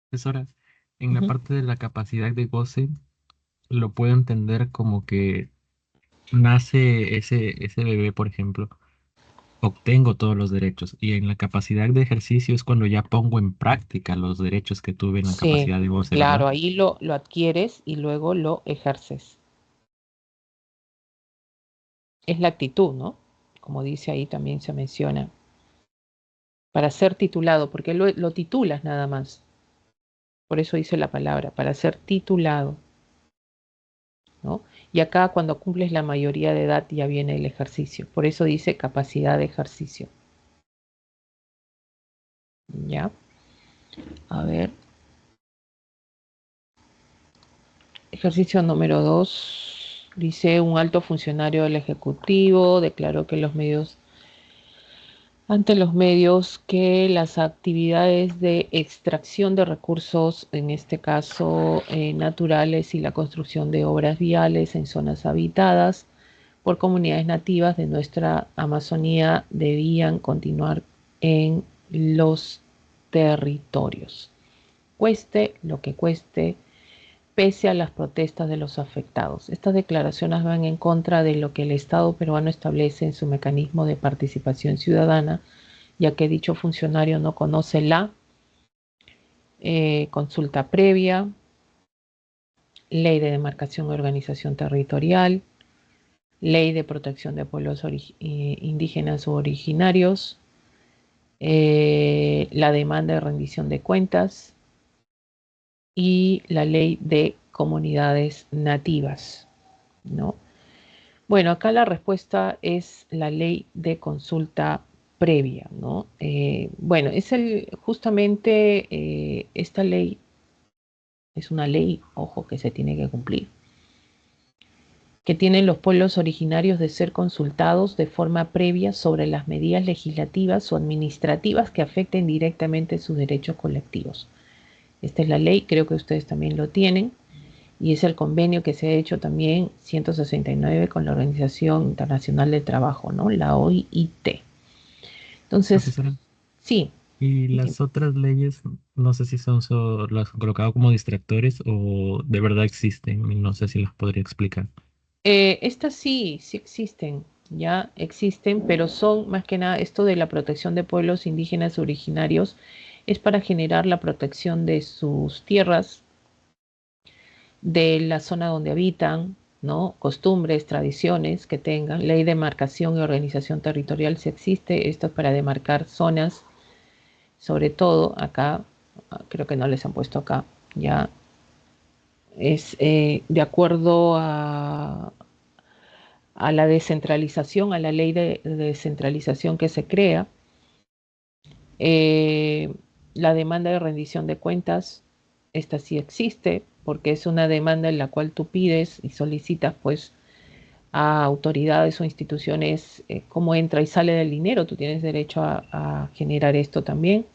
Profesora, en la Ujú. parte de la capacidad de goce, lo puedo entender como que nace ese bebé, por ejemplo, obtengo todos los derechos y en la capacidad de ejercicio es cuando ya pongo en práctica los derechos que tuve en la Sí, capacidad de goce, ¿verdad? claro, ahí lo adquieres y luego lo ejerces. Es la actitud, ¿no? Como dice ahí también se menciona. Para ser titulado, porque lo titulas nada más. Por eso dice la palabra, para ser titulado, ¿no? Y acá cuando cumples la mayoría de edad ya viene el ejercicio. Por eso dice capacidad de ejercicio. ¿Ya? A ver. Ejercicio número 2. Dice un alto funcionario del Ejecutivo declaró que ante los medios que las actividades de extracción de recursos, en este caso naturales, y la construcción de obras viales en zonas habitadas por comunidades nativas de nuestra Amazonía debían continuar en los territorios. Cueste lo que cueste, pese a las protestas de los afectados. Estas declaraciones van en contra de lo que el Estado peruano establece en su mecanismo de participación ciudadana, ya que dicho funcionario no conoce la consulta previa, ley de demarcación y organización territorial, ley de protección de pueblos indígenas u originarios, la demanda de rendición de cuentas y la ley de comunidades nativas, ¿no? Bueno, acá la respuesta es la ley de consulta previa, ¿no? Bueno, justamente esta ley es una ley, ojo, que se tiene que cumplir, que tienen los pueblos originarios de ser consultados de forma previa sobre las medidas legislativas o administrativas que afecten directamente sus derechos colectivos. Esta es la ley, creo que ustedes también lo tienen, y es el convenio que se ha hecho también 169 con la Organización Internacional del Trabajo, ¿no? La OIT. Entonces, Profesora, sí, y las otras leyes, no sé si las han colocado como distractores o de verdad existen, y no sé si las podría explicar. estas sí existen, ya existen, pero son más que nada esto de la protección de pueblos indígenas originarios, es para generar la protección de sus tierras, de la zona donde habitan, ¿no? Costumbres, tradiciones que tengan, ley de demarcación y organización territorial si existe, esto es para demarcar zonas, sobre todo acá, creo que no les han puesto acá, ya es de acuerdo a la descentralización, a la ley de descentralización que se crea, eh, la demanda de rendición de cuentas, esta sí existe, porque es una demanda en la cual tú pides y solicitas pues a autoridades o instituciones cómo entra y sale del dinero, tú tienes derecho a generar esto también.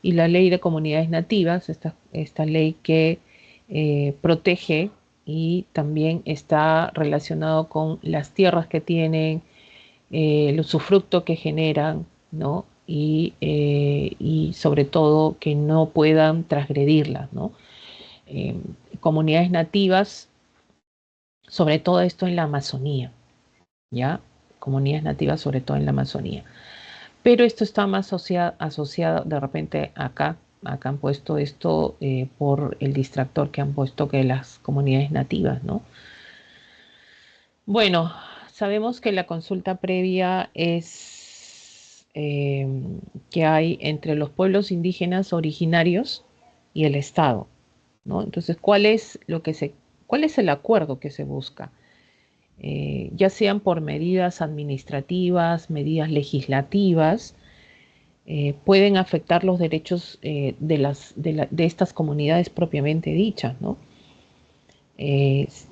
y la ley de comunidades nativas, esta ley que protege y también está relacionado con las tierras que tienen, el usufructo que generan, ¿no? Y sobre todo que no puedan transgredirlas, ¿no? Eh, Comunidades nativas, sobre todo esto en la Amazonía, ¿ya? Comunidades nativas sobre todo en la Amazonía. Pero esto está más asociado de repente acá han puesto esto por el distractor que han puesto que las comunidades nativas, ¿no? Bueno, sabemos que la consulta previa es que hay entre los pueblos indígenas originarios y el Estado, ¿no? Entonces, ¿cuál es el acuerdo que se busca? Ya sean por medidas administrativas, medidas legislativas, pueden afectar los derechos de estas comunidades propiamente dichas, ¿no?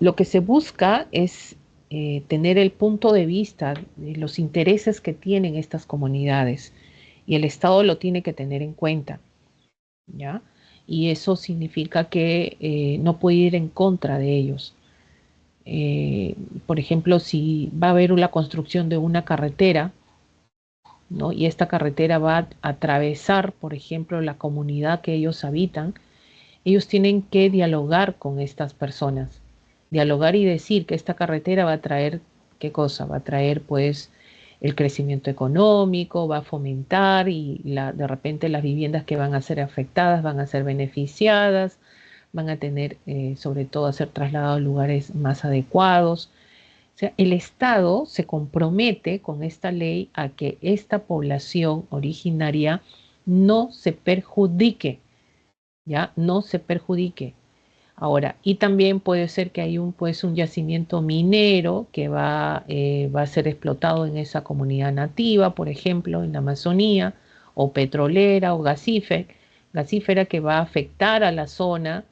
Lo que se busca es tener el punto de vista de los intereses que tienen estas comunidades y el Estado lo tiene que tener en cuenta, ¿ya? Y eso significa que no puede ir en contra de ellos. Por ejemplo, si va a haber la construcción de una carretera, ¿no? Y esta carretera va a atravesar, por ejemplo, la comunidad que ellos habitan, ellos tienen que dialogar con estas personas, dialogar y decir que esta carretera va a traer, ¿qué cosa? Va a traer pues el crecimiento económico, va a fomentar y de repente las viviendas que van a ser afectadas van a ser beneficiadas, van a tener sobre todo a ser trasladados a lugares más adecuados. O sea, el Estado se compromete con esta ley a que esta población originaria no se perjudique, ¿ya? No se perjudique. Ahora, y también puede ser que hay un yacimiento minero que va a ser explotado en esa comunidad nativa, por ejemplo, en la Amazonía, o petrolera o gasífera que va a afectar a la zona,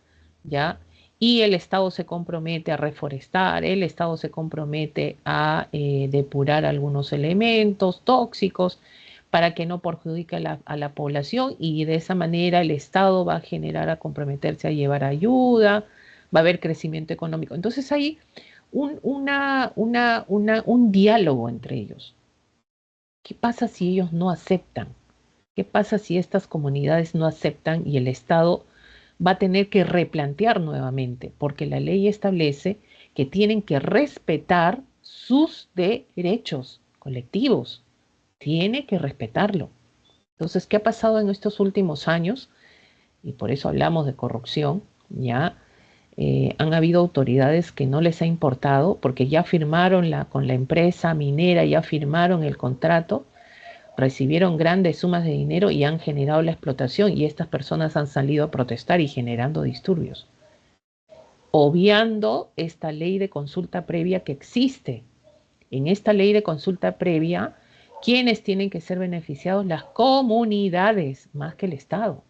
¿ya? Y el Estado se compromete a reforestar, el Estado se compromete a depurar algunos elementos tóxicos para que no perjudique a la población y de esa manera el Estado va a generar a comprometerse a llevar ayuda, va a haber crecimiento económico. Entonces hay un diálogo entre ellos. ¿Qué pasa si ellos no aceptan? ¿Qué pasa si estas comunidades no aceptan y el Estado va a tener que replantear nuevamente? Porque la ley establece que tienen que respetar sus derechos colectivos. Tiene que respetarlo. Entonces, ¿qué ha pasado en estos últimos años? Y por eso hablamos de corrupción, ya han habido autoridades que no les ha importado porque ya firmaron con la empresa minera, ya firmaron el contrato, recibieron grandes sumas de dinero y han generado la explotación y estas personas han salido a protestar y generando disturbios, obviando esta ley de consulta previa que existe. En esta ley de consulta previa, ¿quiénes tienen que ser beneficiados? Las comunidades, más que el Estado,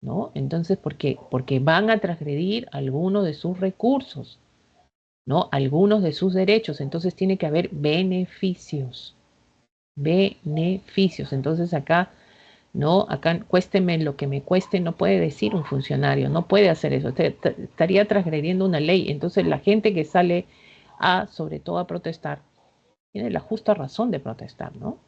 ¿no? Entonces, ¿por qué? Porque van a transgredir algunos de sus recursos, ¿no? Algunos de sus derechos. Entonces tiene que haber beneficios. Beneficios. Entonces acá, ¿no? Acá cuésteme lo que me cueste, no puede decir un funcionario, no puede hacer eso. Estaría transgrediendo una ley. Entonces la gente que sale sobre todo a protestar, tiene la justa razón de protestar, ¿no?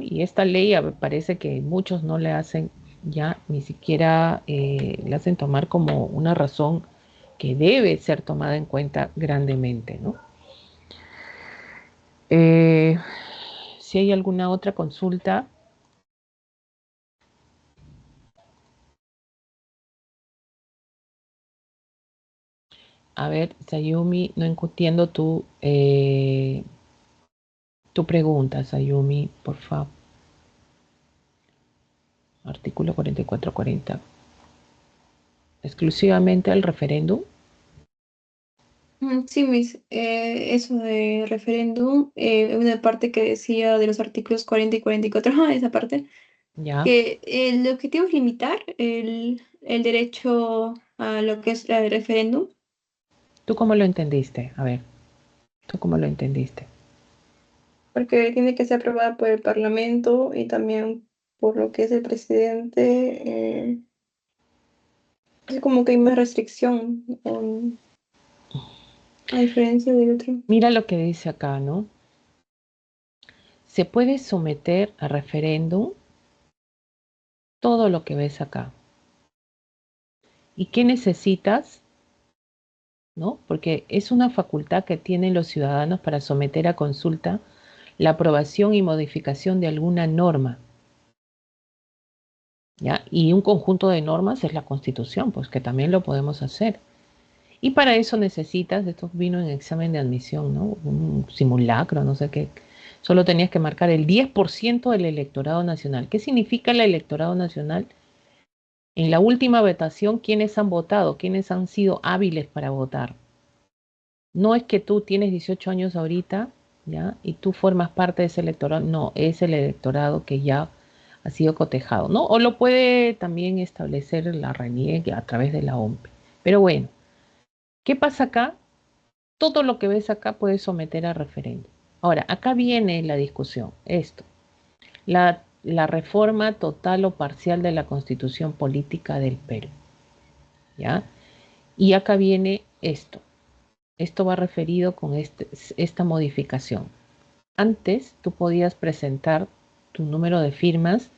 Y esta ley parece que muchos no le hacen ya ni siquiera le hacen tomar como una razón que debe ser tomada en cuenta grandemente, ¿no? Si hay alguna otra consulta. A ver, Sayumi, no entiendo tu pregunta, Sayumi, por favor. Artículo 4440. Exclusivamente al referéndum. Sí, eso de referéndum, una parte que decía de los artículos 40 y 44, esa parte, Ya. que el objetivo es limitar el derecho a lo que es el referéndum. ¿Tú cómo lo entendiste? A ver, ¿tú cómo lo entendiste? Porque tiene que ser aprobada por el Parlamento y también por lo que es el presidente, es como que hay más restricción, a diferencia del otro. Mira lo que dice acá, ¿no? Se puede someter a referéndum todo lo que ves acá. ¿Y qué necesitas? ¿No? Porque es una facultad que tienen los ciudadanos para someter a consulta la aprobación y modificación de alguna norma, ¿ya? Y un conjunto de normas es la Constitución, pues que también lo podemos hacer. Y para eso necesitas, esto vino en examen de admisión, ¿no? Un simulacro, no sé qué. Solo tenías que marcar el 10% del electorado nacional. ¿Qué significa el electorado nacional? En la última votación, ¿quiénes han votado? ¿Quiénes han sido hábiles para votar? No es que tú tienes 18 años ahorita, ¿ya? Y tú formas parte de ese electorado. No, es el electorado que ya ha sido cotejado, ¿no? O lo puede también establecer la RENIEC a través de la OMP. Pero bueno, ¿qué pasa acá? Todo lo que ves acá puedes someter a referéndum. Ahora, acá viene la discusión, esto. La reforma total o parcial de la Constitución Política del Perú, ¿ya? Y acá viene esto. Esto va referido con esta modificación. Antes tú podías presentar tu número de firmas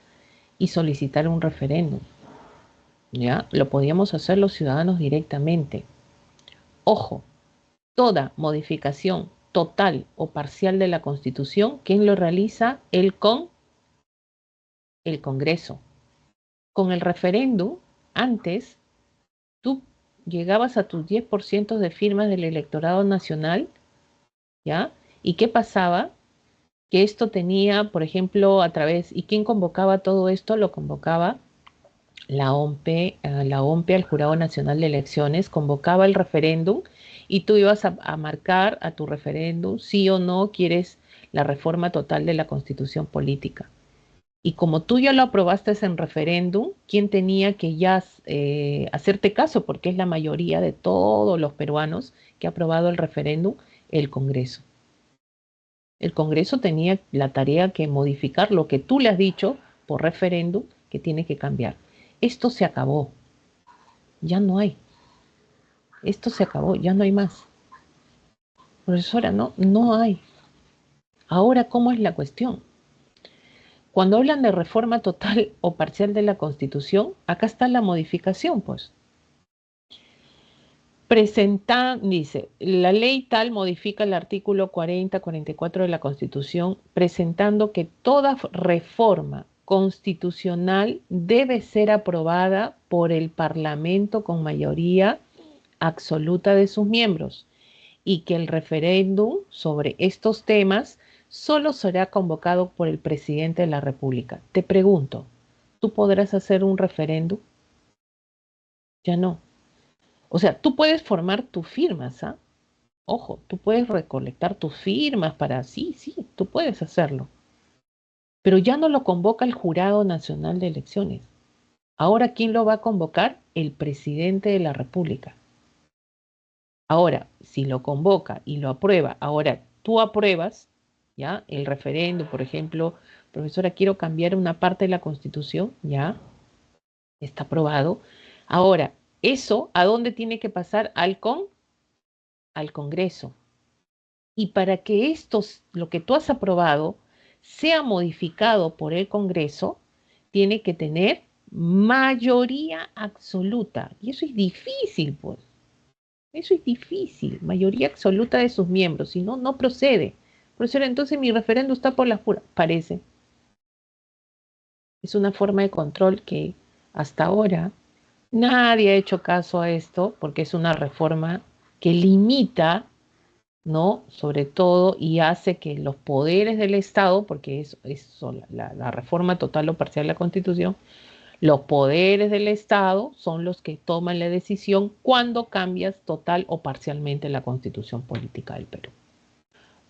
y solicitar un referéndum, ¿ya? Lo podíamos hacer los ciudadanos directamente. Ojo, toda modificación total o parcial de la Constitución, ¿quién lo realiza? El Congreso. Con el referéndum, antes tú llegabas a tus 10% de firmas del electorado nacional, ¿ya? ¿Y qué pasaba? Que esto tenía, por ejemplo, a través, ¿y quién convocaba todo esto? Lo convocaba la OMPE, al Jurado Nacional de Elecciones, convocaba el referéndum y tú ibas a marcar a tu referéndum sí o no quieres la reforma total de la Constitución Política. Y como tú ya lo aprobaste en referéndum, ¿quién tenía que ya hacerte caso? Porque es la mayoría de todos los peruanos que ha aprobado el referéndum, el Congreso. El Congreso tenía la tarea que modificar lo que tú le has dicho por referéndum que tiene que cambiar. Esto se acabó. Ya no hay. Esto se acabó, ya no hay más. Profesora, no hay. Ahora, ¿cómo es la cuestión? Cuando hablan de reforma total o parcial de la Constitución, acá está la modificación, pues. Dice, la ley tal modifica el artículo 40-44 de la Constitución, presentando que toda reforma constitucional debe ser aprobada por el Parlamento con mayoría absoluta de sus miembros y que el referéndum sobre estos temas solo será convocado por el presidente de la República. Te pregunto, ¿tú podrás hacer un referéndum? Ya no. O sea, tú puedes formar tus firmas, ¿ah? Ojo, tú puedes recolectar tus firmas sí, tú puedes hacerlo. Pero ya no lo convoca el Jurado Nacional de Elecciones. Ahora, ¿quién lo va a convocar? El presidente de la República. Ahora, si lo convoca y lo aprueba, ahora tú apruebas, ¿ya? El referéndum, por ejemplo, profesora, quiero cambiar una parte de la Constitución, ¿ya? Está aprobado. Ahora, eso, ¿a dónde tiene que pasar? Al Congreso. Y para que esto, lo que tú has aprobado, sea modificado por el Congreso, tiene que tener mayoría absoluta. Y eso es difícil, pues. Eso es difícil, mayoría absoluta de sus miembros, si no, no procede. Profesora, entonces mi referéndum está por las puras. Parece. Es una forma de control que hasta ahora nadie ha hecho caso a esto, porque es una reforma que limita, ¿no? Sobre todo, y hace que los poderes del Estado, porque es la reforma total o parcial de la Constitución, los poderes del Estado son los que toman la decisión cuando cambias total o parcialmente la Constitución Política del Perú.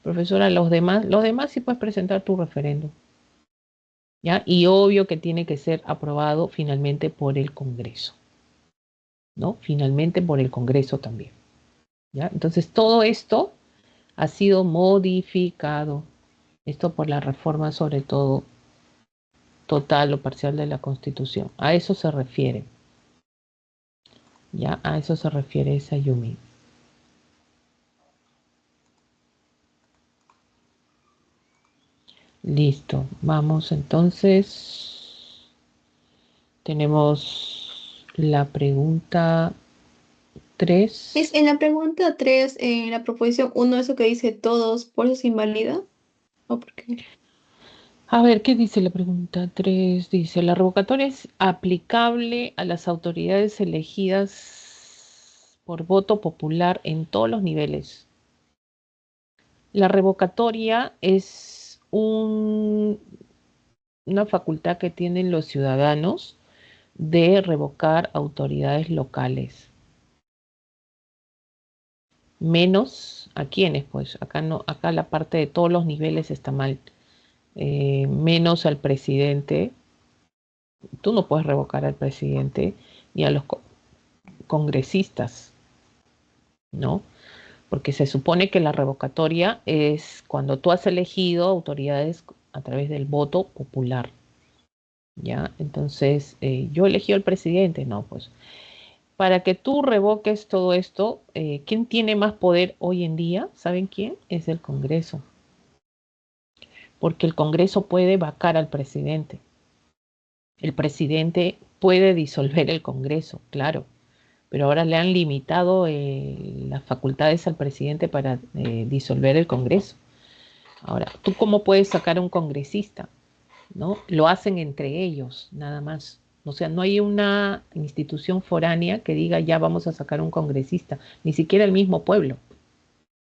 Profesora, los demás sí puedes presentar tu referéndum, ¿ya? Y obvio que tiene que ser aprobado finalmente por el Congreso, ¿no? Finalmente por el Congreso también, ¿ya? Entonces todo esto ha sido modificado, esto por la reforma sobre todo total o parcial de la Constitución. A eso se refiere. Ya, a eso se refiere esa Yumi. Listo, vamos entonces. Tenemos la pregunta 3. Es en la pregunta 3 en la proposición uno eso que dice todos, ¿por eso se invalida? ¿O por qué? A ver, ¿qué dice la pregunta 3? Dice, la revocatoria es aplicable a las autoridades elegidas por voto popular en todos los niveles. La revocatoria es una facultad que tienen los ciudadanos de revocar autoridades locales. Menos a quienes, pues acá no, acá la parte de todos los niveles está mal. Menos al presidente. Tú no puedes revocar al presidente ni a los congresistas, ¿no? Porque se supone que la revocatoria es cuando tú has elegido autoridades a través del voto popular, ¿ya? Entonces, yo elegí al presidente, no, pues. Para que tú revoques todo esto, ¿quién tiene más poder hoy en día? ¿Saben quién? Es el Congreso. Porque el Congreso puede vacar al presidente. El presidente puede disolver el Congreso, claro, pero ahora le han limitado las facultades al presidente para disolver el Congreso. Ahora, ¿tú cómo puedes sacar a un congresista? ¿No? Lo hacen entre ellos, nada más. O sea, no hay una institución foránea que diga ya vamos a sacar un congresista, ni siquiera el mismo pueblo.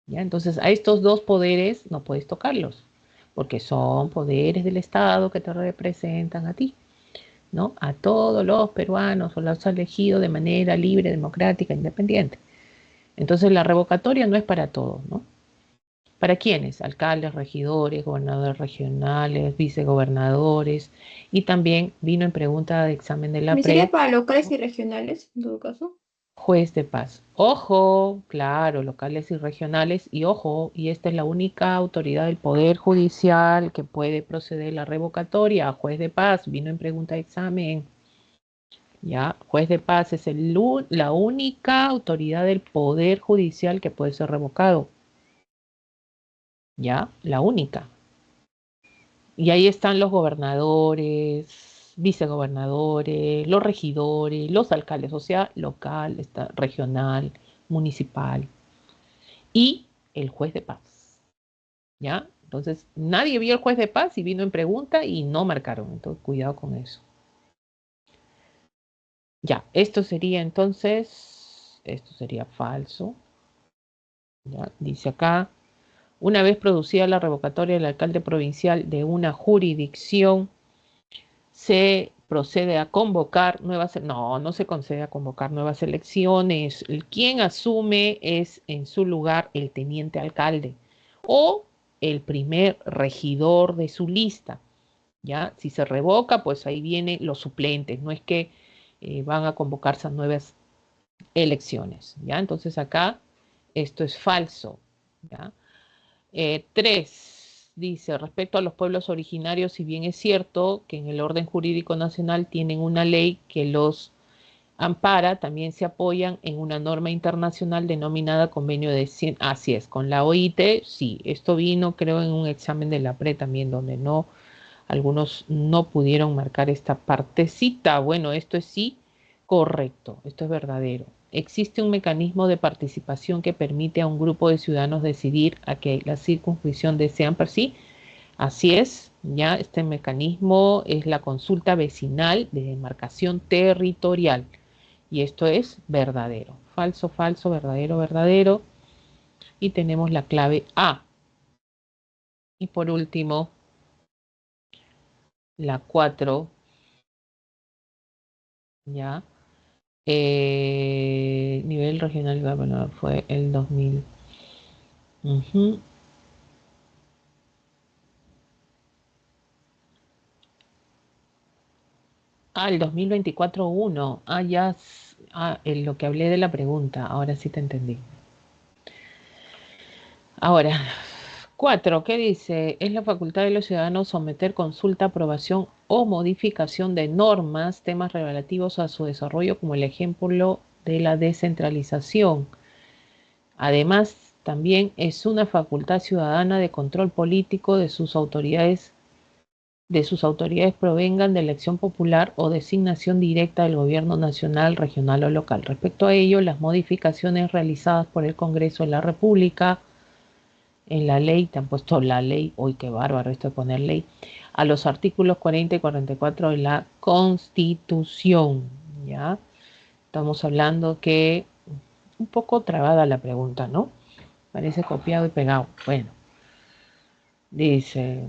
¿Ya? Entonces, a estos dos poderes no puedes tocarlos, porque son poderes del Estado que te representan a ti, ¿no? A todos los peruanos o los ha elegido de manera libre, democrática, independiente. Entonces la revocatoria no es para todos, ¿no? ¿Para quiénes? Alcaldes, regidores, gobernadores regionales, vicegobernadores, y también vino en pregunta de examen de la ¿Me sería PRE, para locales y regionales, en todo caso? juez de paz. Ojo, claro, locales y regionales, y ojo, y esta es la única autoridad del Poder Judicial que puede proceder la revocatoria, juez de paz, vino en pregunta de examen. Ya, juez de paz es la única autoridad del Poder Judicial que puede ser revocado. Ya, la única. Y ahí están los gobernadores, vicegobernadores, los regidores, los alcaldes, o sea, local, regional, municipal y el juez de paz. ¿Ya? Entonces, nadie vio el juez de paz y vino en pregunta y no marcaron. Entonces, cuidado con eso. Ya, esto sería entonces, esto sería falso. ¿Ya? Dice acá, una vez producida la revocatoria del alcalde provincial de una jurisdicción, se procede a convocar nuevas, no se concede a convocar nuevas elecciones. Quien asume es en su lugar el teniente alcalde o el primer regidor de su lista. ¿Ya? Si se revoca, pues ahí vienen los suplentes, no es que van a convocarse a nuevas elecciones. ¿Ya? Entonces acá esto es falso. ¿Ya? 3, dice, respecto a los pueblos originarios, si bien es cierto que en el orden jurídico nacional tienen una ley que los ampara, también se apoyan en una norma internacional denominada Convenio de así es, con la OIT, sí, esto vino creo en un examen de la PRE también, donde no, algunos no pudieron marcar esta partecita. Bueno, esto es sí correcto, esto es verdadero. Existe un mecanismo de participación que permite a un grupo de ciudadanos decidir a qué la circunscripción desean per sí. Así es, ya este mecanismo es la consulta vecinal de demarcación territorial. Y esto es verdadero. Falso, falso, verdadero, verdadero. Y tenemos la clave A. Y por último, la 4, ya. Nivel regional, bueno, fue el 2000. Ujú. El 2024 uno. Ya. En lo que hablé de la pregunta. Ahora sí te entendí. Ahora, 4, ¿qué dice? Es la facultad de los ciudadanos someter consulta, aprobación o modificación de normas, temas relativos a su desarrollo, como el ejemplo de la descentralización. Además, también es una facultad ciudadana de control político de sus autoridades provengan de elección popular o designación directa del gobierno nacional, regional o local. Respecto a ello, las modificaciones realizadas por el Congreso de la República en la ley, te han puesto la ley, uy, qué bárbaro esto de poner ley, a los artículos 40 y 44 de la Constitución, ¿ya? Estamos hablando que, un poco trabada la pregunta, ¿no? Parece copiado y pegado. Bueno, dice,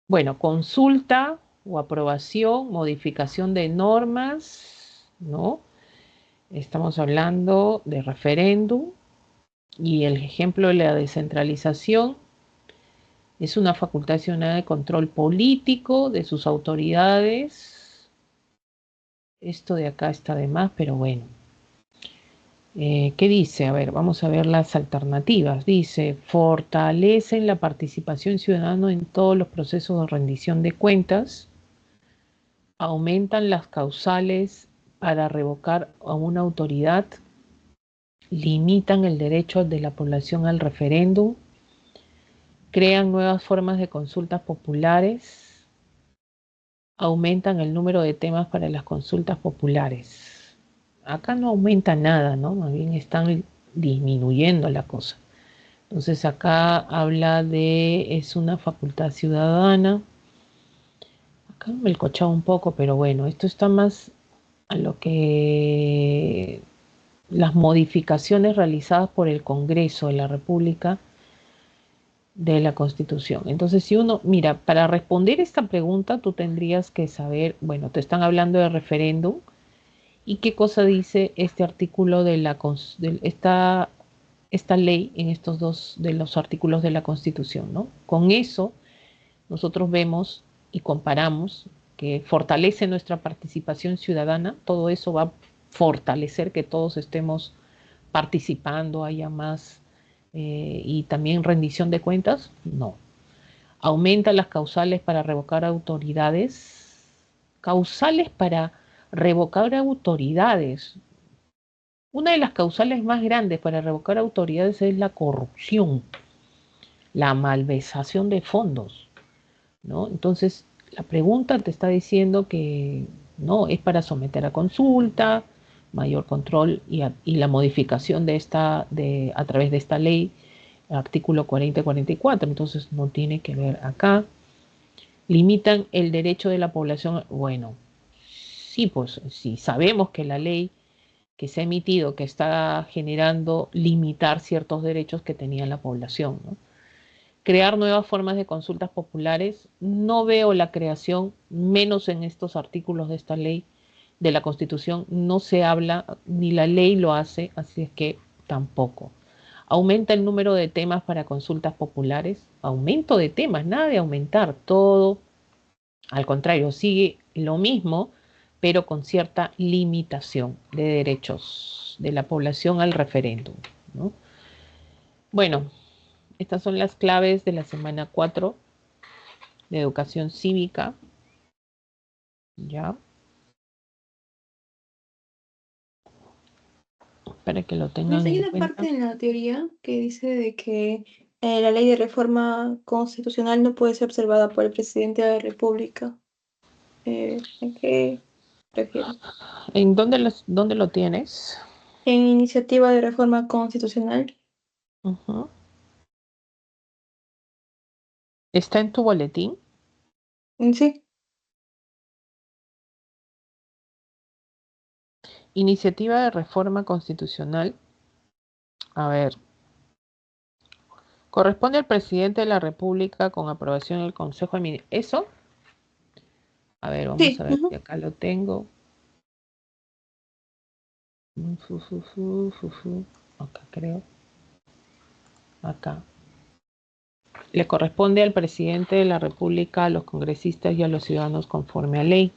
bueno, consulta o aprobación, modificación de normas, ¿no? Estamos hablando de referéndum y el ejemplo de la descentralización es una facultad ciudadana de control político de sus autoridades. Esto de acá está de más, pero bueno. ¿Qué dice? A ver, vamos a ver las alternativas. Dice, fortalecen la participación ciudadana en todos los procesos de rendición de cuentas, aumentan las causales para revocar a una autoridad, limitan el derecho de la población al referéndum, crean nuevas formas de consultas populares, aumentan el número de temas para las consultas populares. Acá no aumenta nada, ¿no? Más bien están disminuyendo la cosa. Entonces acá habla de, es una facultad ciudadana. Acá me he cochado un poco, pero bueno, esto está más a lo que las modificaciones realizadas por el Congreso de la República de la Constitución. Entonces, si uno, mira, para responder esta pregunta, tú tendrías que saber, bueno, te están hablando de referéndum y qué cosa dice este artículo de esta ley en estos dos de los artículos de la Constitución, ¿no? Con eso nosotros vemos y comparamos que fortalece nuestra participación ciudadana, todo eso va a fortalecer que todos estemos participando, haya más y también rendición de cuentas, no. Aumenta las causales para revocar autoridades, causales para revocar autoridades. Una de las causales más grandes para revocar autoridades es la corrupción, la malversación de fondos, ¿no? Entonces, la pregunta te está diciendo que no es para someter a consulta, mayor control y la modificación de a través de esta ley, artículo 40 y 44, entonces no tiene que ver acá. Limitan el derecho de la población, bueno, sí, pues sí, sabemos que la ley que se ha emitido, que está generando limitar ciertos derechos que tenía la población, ¿no? Crear nuevas formas de consultas populares, no veo la creación, menos en estos artículos de esta ley de la Constitución, no se habla, ni la ley lo hace, así es que tampoco. Aumenta el número de temas para consultas populares, aumento de temas, nada de aumentar, todo, al contrario, sigue lo mismo, pero con cierta limitación de derechos de la población al referéndum, ¿no? Bueno, estas son las claves de la semana 4 de educación cívica. Ya. Para que lo Pues tengan hay en una cuenta. parte en la teoría que dice de que la ley de reforma constitucional no puede ser observada por el presidente de la República. ¿A qué refiere? ¿En dónde lo tienes? En iniciativa de reforma constitucional. Ujú. ¿Está en tu boletín? Sí. Iniciativa de reforma constitucional. A ver. Corresponde al presidente de la República con aprobación del Consejo de Ministros. ¿Eso? A ver, vamos a Sí. ver si acá lo tengo. Acá creo. Acá. Le corresponde al presidente de la República, a los congresistas y a los ciudadanos conforme a ley.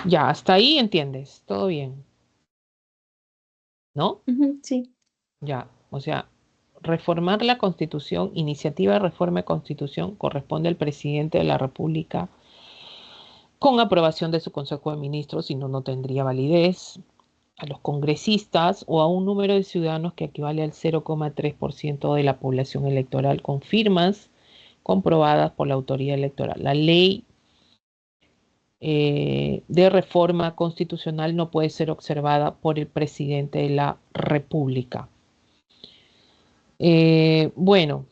Ya, hasta ahí entiendes. Todo bien. ¿No? Sí. Ya, o sea, reformar la Constitución, iniciativa de reforma de Constitución, corresponde al presidente de la República con aprobación de su Consejo de Ministros, si no, no tendría validez, a los congresistas o a un número de ciudadanos que equivale al 0,3% de la población electoral con firmas comprobadas por la autoridad electoral. La ley de reforma constitucional no puede ser observada por el presidente de la República. Bueno,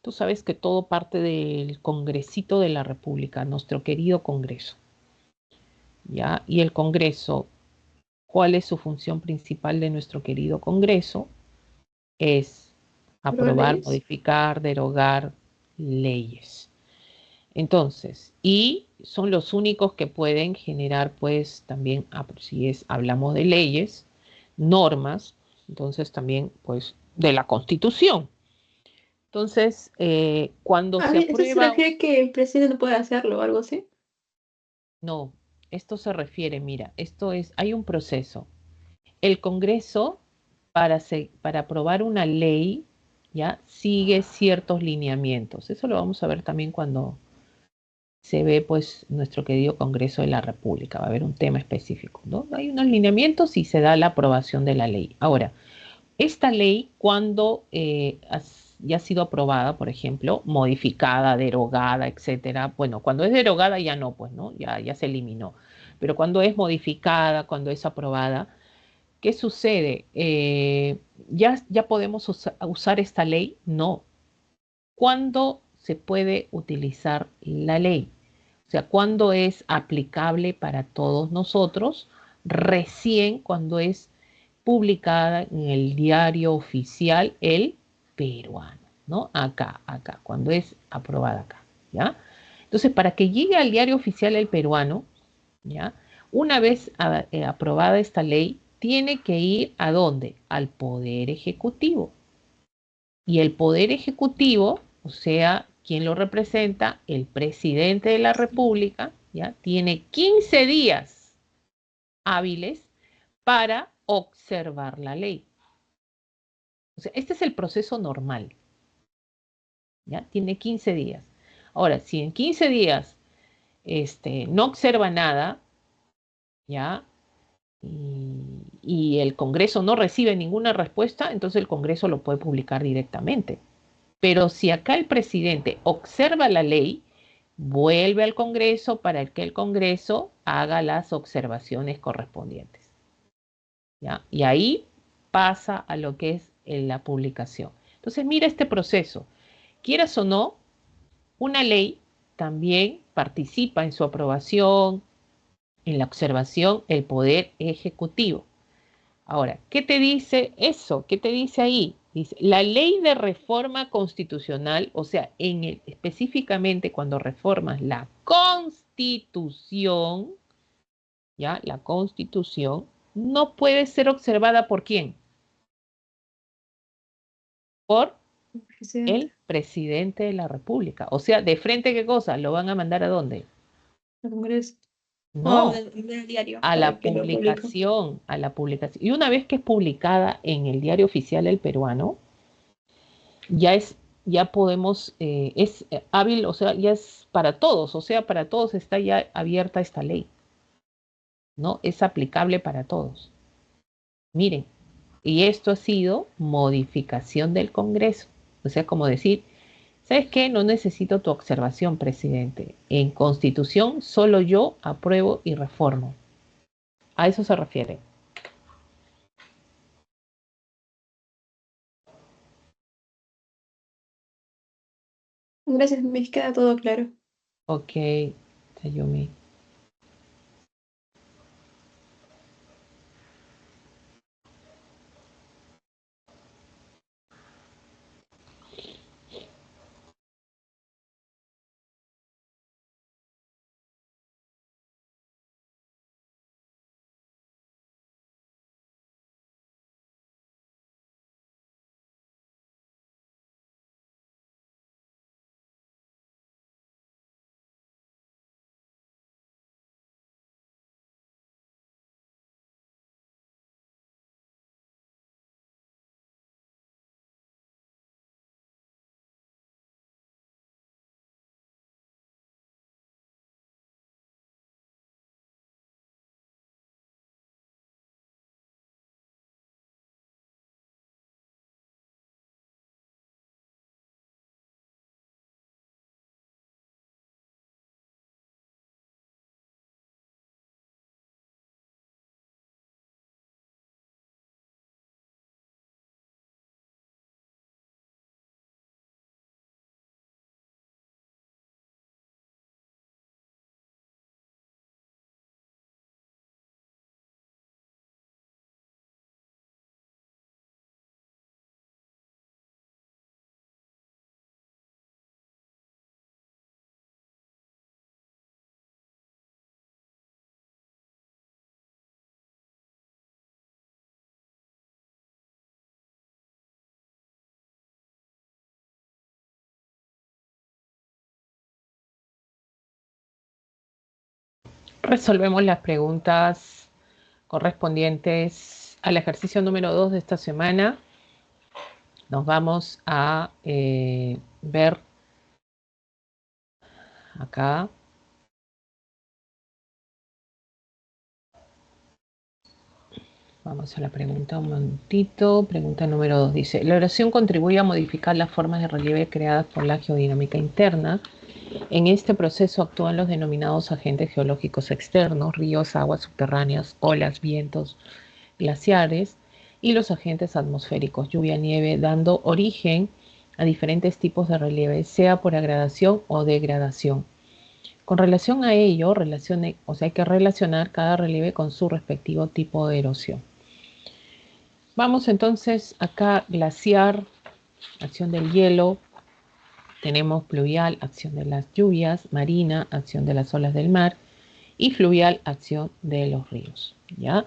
tú sabes que todo parte del Congresito de la República, nuestro querido Congreso, ¿ya? Y el Congreso, ¿cuál es su función principal de nuestro querido Congreso? Es aprobar, modificar, derogar leyes. Entonces, y son los únicos que pueden generar, pues, también, si hablamos de leyes, normas, entonces también, pues, de la Constitución. Entonces, cuando se ¿Esto se aprueba... refiere que el presidente no puede hacerlo o algo así? No, esto se refiere, mira, hay un proceso. El Congreso, para aprobar una ley, ya sigue ciertos lineamientos. Eso lo vamos a ver también cuando se ve, pues, nuestro querido Congreso de la República. Va a haber un tema específico, ¿no? Hay unos lineamientos y se da la aprobación de la ley. Ahora, esta ley, cuando ya ha sido aprobada, por ejemplo, modificada, derogada, etcétera, bueno, cuando es derogada ya no, pues, ¿no? Ya se eliminó. Pero cuando es modificada, cuando es aprobada, ¿qué sucede? ¿Ya podemos usar esta ley? No. ¿Cuándo se puede utilizar la ley? O sea, ¿cuándo es aplicable para todos nosotros? Recién cuando es publicada en el diario oficial el peruano, ¿no? Acá, cuando es aprobada acá, ¿ya? Entonces, para que llegue al diario oficial el peruano, ¿ya? Una vez aprobada esta ley, tiene que ir ¿a dónde? Al Poder Ejecutivo. Y el Poder Ejecutivo, o sea, ¿quién lo representa? El presidente de la República, ¿ya? Tiene 15 días hábiles para observar la ley. O sea, este es el proceso normal, ¿ya? Tiene 15 días. Ahora, si en 15 días no observa nada, ¿ya? Y el Congreso no recibe ninguna respuesta, entonces el Congreso lo puede publicar directamente. Pero si acá el presidente observa la ley, vuelve al Congreso para que el Congreso haga las observaciones correspondientes, ¿ya? Y ahí pasa a lo que es la publicación. Entonces, mira este proceso. Quieras o no, una ley también participa en su aprobación, en la observación, el Poder Ejecutivo. Ahora, ¿qué te dice eso? ¿Qué te dice ahí? Dice, la ley de reforma constitucional, o sea, específicamente cuando reformas la Constitución, ¿ya? La Constitución no puede ser observada ¿por quién? Por Presidente, el presidente de la República. O sea, ¿de frente qué cosa? ¿Lo van a mandar a dónde? al Congreso. O No, del diario, a para la que lo publique. publicación, a la publicación. Y una vez que es publicada en el diario oficial el peruano, ya podemos, es hábil, o sea, ya es para todos, o sea, para todos está ya abierta esta ley, ¿no? Es aplicable para todos. Miren, y esto ha sido modificación del Congreso. O sea, como decir, ¿sabes qué? No necesito tu observación, presidente. En Constitución solo yo apruebo y reformo. A eso se refiere. Gracias, me queda todo claro. Ok, Sayumi. Resolvemos las preguntas correspondientes al ejercicio número 2 de esta semana. Nos vamos a ver acá. Vamos a la pregunta un momentito. Pregunta número 2 dice: la erosión contribuye a modificar las formas de relieve creadas por la geodinámica interna. En este proceso actúan los denominados agentes geológicos externos, ríos, aguas subterráneas, olas, vientos, glaciares, y los agentes atmosféricos, lluvia, nieve, dando origen a diferentes tipos de relieve, sea por agradación o degradación. Con relación a ello, hay que relacionar cada relieve con su respectivo tipo de erosión. Vamos entonces acá: glaciar, acción del hielo; tenemos pluvial, acción de las lluvias; marina, acción de las olas del mar; y fluvial, acción de los ríos. ¿Ya?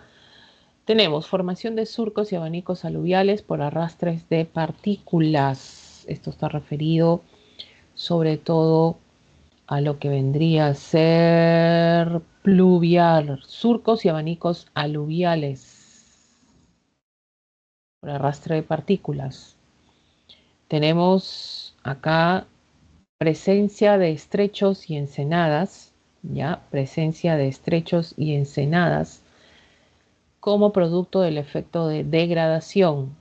Tenemos formación de surcos y abanicos aluviales por arrastres de partículas. Esto está referido sobre todo a lo que vendría a ser pluvial, surcos y abanicos aluviales por arrastre de partículas. Tenemos acá presencia de estrechos y ensenadas, ¿ya? Presencia de estrechos y ensenadas como producto del efecto de degradación.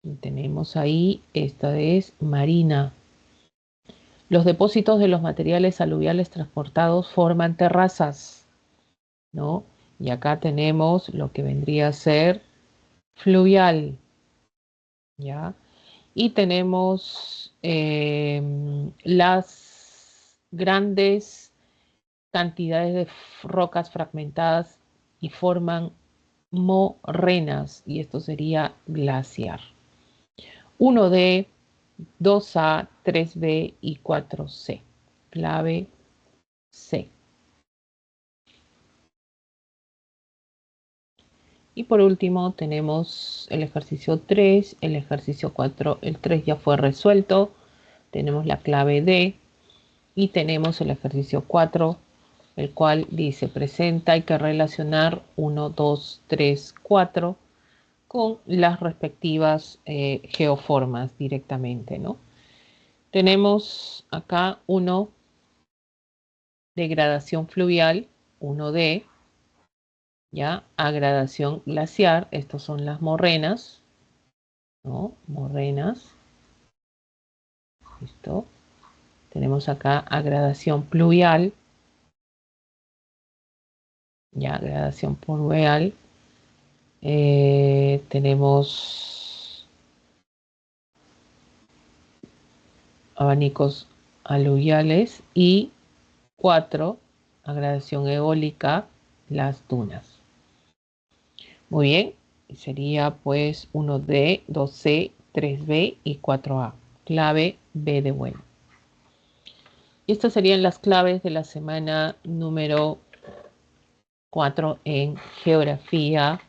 Y tenemos ahí, esta es marina. Los depósitos de los materiales aluviales transportados forman terrazas, ¿no? Y acá tenemos lo que vendría a ser fluvial, ¿ya? Y tenemos las grandes cantidades de rocas fragmentadas y forman morrenas, y esto sería glaciar. 1D, 2A, 3B y 4C. Clave C. Y por último tenemos el ejercicio 3, el ejercicio 4. El 3 ya fue resuelto. Tenemos la clave D. Y tenemos el ejercicio 4, el cual dice: presenta, hay que relacionar 1, 2, 3, 4 con las respectivas geoformas directamente, ¿no? Tenemos acá 1, degradación fluvial, 1D, ¿ya? Agradación glaciar, estos son las morrenas, ¿no? Morrenas, ¿listo? Tenemos acá agradación pluvial, ya, gradación pluvial. Tenemos abanicos aluviales y 4, agradación eólica, las dunas. Muy bien, sería pues 1D, 2C, 3B y 4A. Clave B de bueno. Y estas serían las claves de la semana número 4 en geografía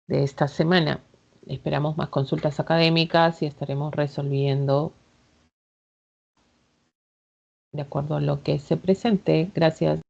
de esta semana. Esperamos más consultas académicas y estaremos resolviendo de acuerdo a lo que se presente. Gracias.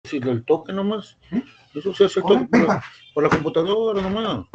si el toque nomás, eso se hace todo por la computadora nomás.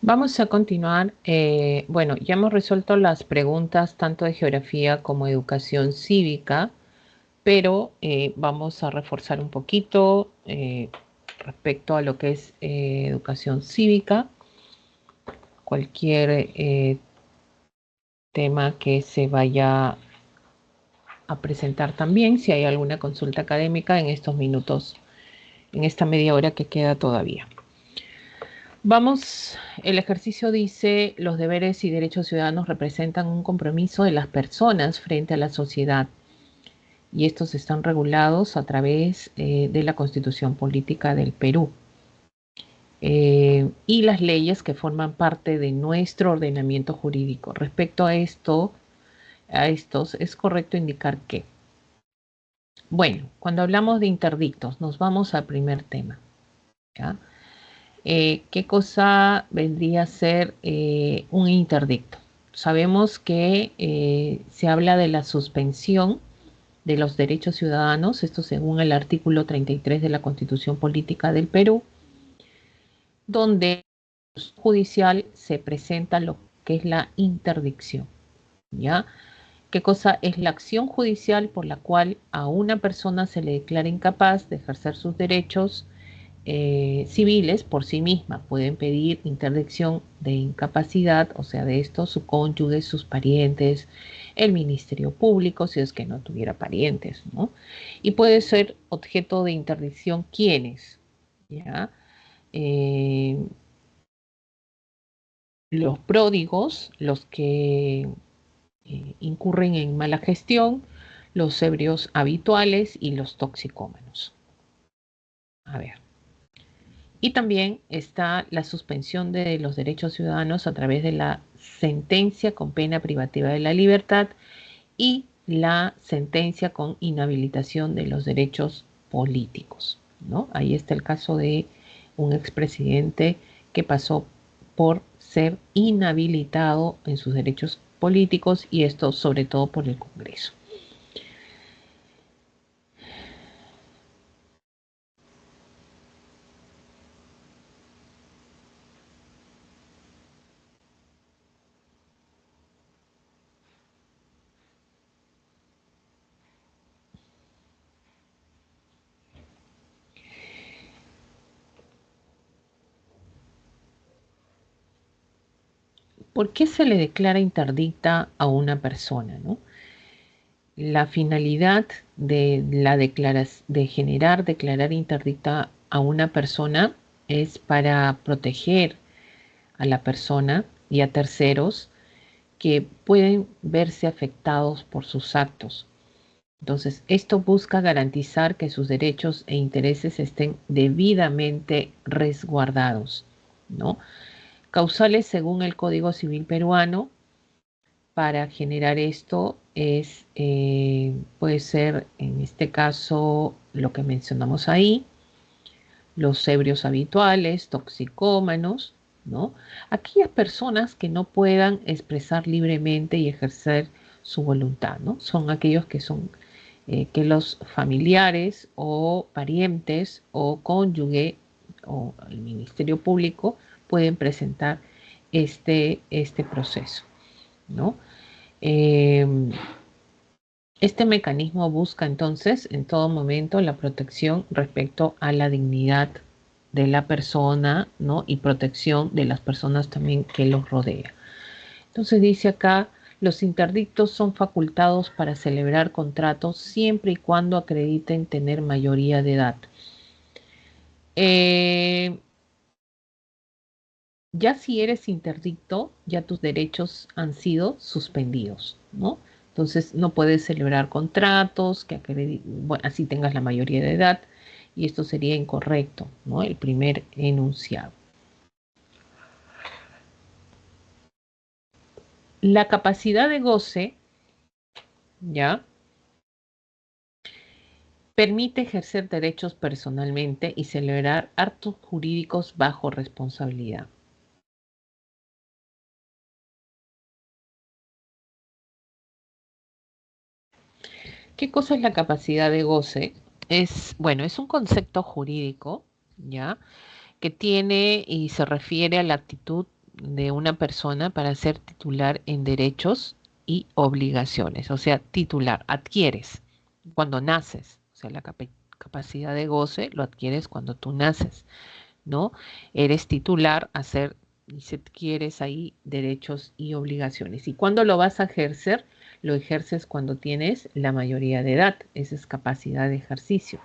Vamos a continuar. Bueno, ya hemos resuelto las preguntas tanto de geografía como educación cívica, pero vamos a reforzar un poquito respecto a lo que es educación cívica. Cualquier tema que se vaya a presentar también, si hay alguna consulta académica en estos minutos, en esta media hora que queda todavía. Vamos, el ejercicio dice, los deberes y derechos ciudadanos representan un compromiso de las personas frente a la sociedad y estos están regulados a través de la Constitución Política del Perú y las leyes que forman parte de nuestro ordenamiento jurídico. Respecto a estos, es correcto indicar que, bueno, cuando hablamos de interdictos, nos vamos al primer tema, ¿ya? ¿Qué cosa vendría a ser un interdicto? Sabemos que se habla de la suspensión de los derechos ciudadanos, esto según el artículo 33 de la Constitución Política del Perú, donde en el judicial se presenta lo que es la interdicción, ¿ya? ¿Qué cosa es la acción judicial por la cual a una persona se le declara incapaz de ejercer sus derechos civiles por sí misma? Pueden pedir interdicción de incapacidad, o sea, de esto su cónyuge, sus parientes, el Ministerio Público, si es que no tuviera parientes, ¿no? Y puede ser objeto de interdicción ¿quiénes? ¿Ya? Los pródigos, los que incurren en mala gestión, los ebrios habituales y los toxicómanos. A ver. Y también está la suspensión de los derechos ciudadanos a través de la sentencia con pena privativa de la libertad y la sentencia con inhabilitación de los derechos políticos, ¿no? Ahí está el caso de un expresidente que pasó por ser inhabilitado en sus derechos políticos, y esto sobre todo por el Congreso. ¿Por qué se le declara interdicta a una persona, no? La finalidad de declarar interdicta a una persona es para proteger a la persona y a terceros que pueden verse afectados por sus actos. Entonces, esto busca garantizar que sus derechos e intereses estén debidamente resguardados, ¿no? Causales según el Código Civil peruano para generar esto puede ser en este caso lo que mencionamos ahí, los ebrios habituales, toxicómanos, ¿no? Aquellas personas que no puedan expresar libremente y ejercer su voluntad, ¿no? Son aquellos que son que los familiares o parientes o cónyuge o el Ministerio Público pueden presentar este proceso, ¿no? Este mecanismo busca entonces en todo momento la protección respecto a la dignidad de la persona, ¿no? Y protección de las personas también que los rodea. Entonces dice acá, los interdictos son facultados para celebrar contratos siempre y cuando acrediten tener mayoría de edad. Ya si eres interdicto, ya tus derechos han sido suspendidos, ¿no? Entonces no puedes celebrar contratos bueno, así tengas la mayoría de edad, y esto sería incorrecto, ¿no? El primer enunciado. La capacidad de goce, ¿ya? Permite ejercer derechos personalmente y celebrar actos jurídicos bajo responsabilidad. ¿Qué cosa es la capacidad de goce? Bueno, es un concepto jurídico, ¿ya? Que tiene y se refiere a la actitud de una persona para ser titular en derechos y obligaciones. O sea, titular, adquieres cuando naces. O sea, la capacidad de goce lo adquieres cuando tú naces, ¿no? Eres titular a ser y se adquieres ahí derechos y obligaciones. ¿Y cuándo lo vas a ejercer? Lo ejerces cuando tienes la mayoría de edad. Esa es capacidad de ejercicio.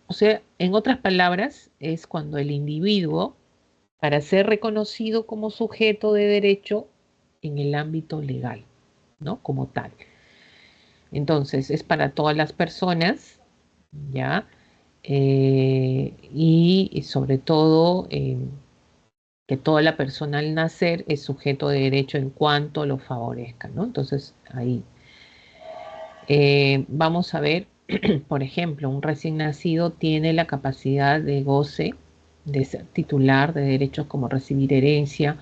O sea, en otras palabras, es cuando el individuo, para ser reconocido como sujeto de derecho en el ámbito legal, ¿no? Como tal. Entonces, es para todas las personas, ¿ya? Y sobre todo, que toda la persona al nacer es sujeto de derecho en cuanto lo favorezca, ¿no? Entonces, ahí vamos a ver, por ejemplo, un recién nacido tiene la capacidad de goce de ser titular de derechos como recibir herencia,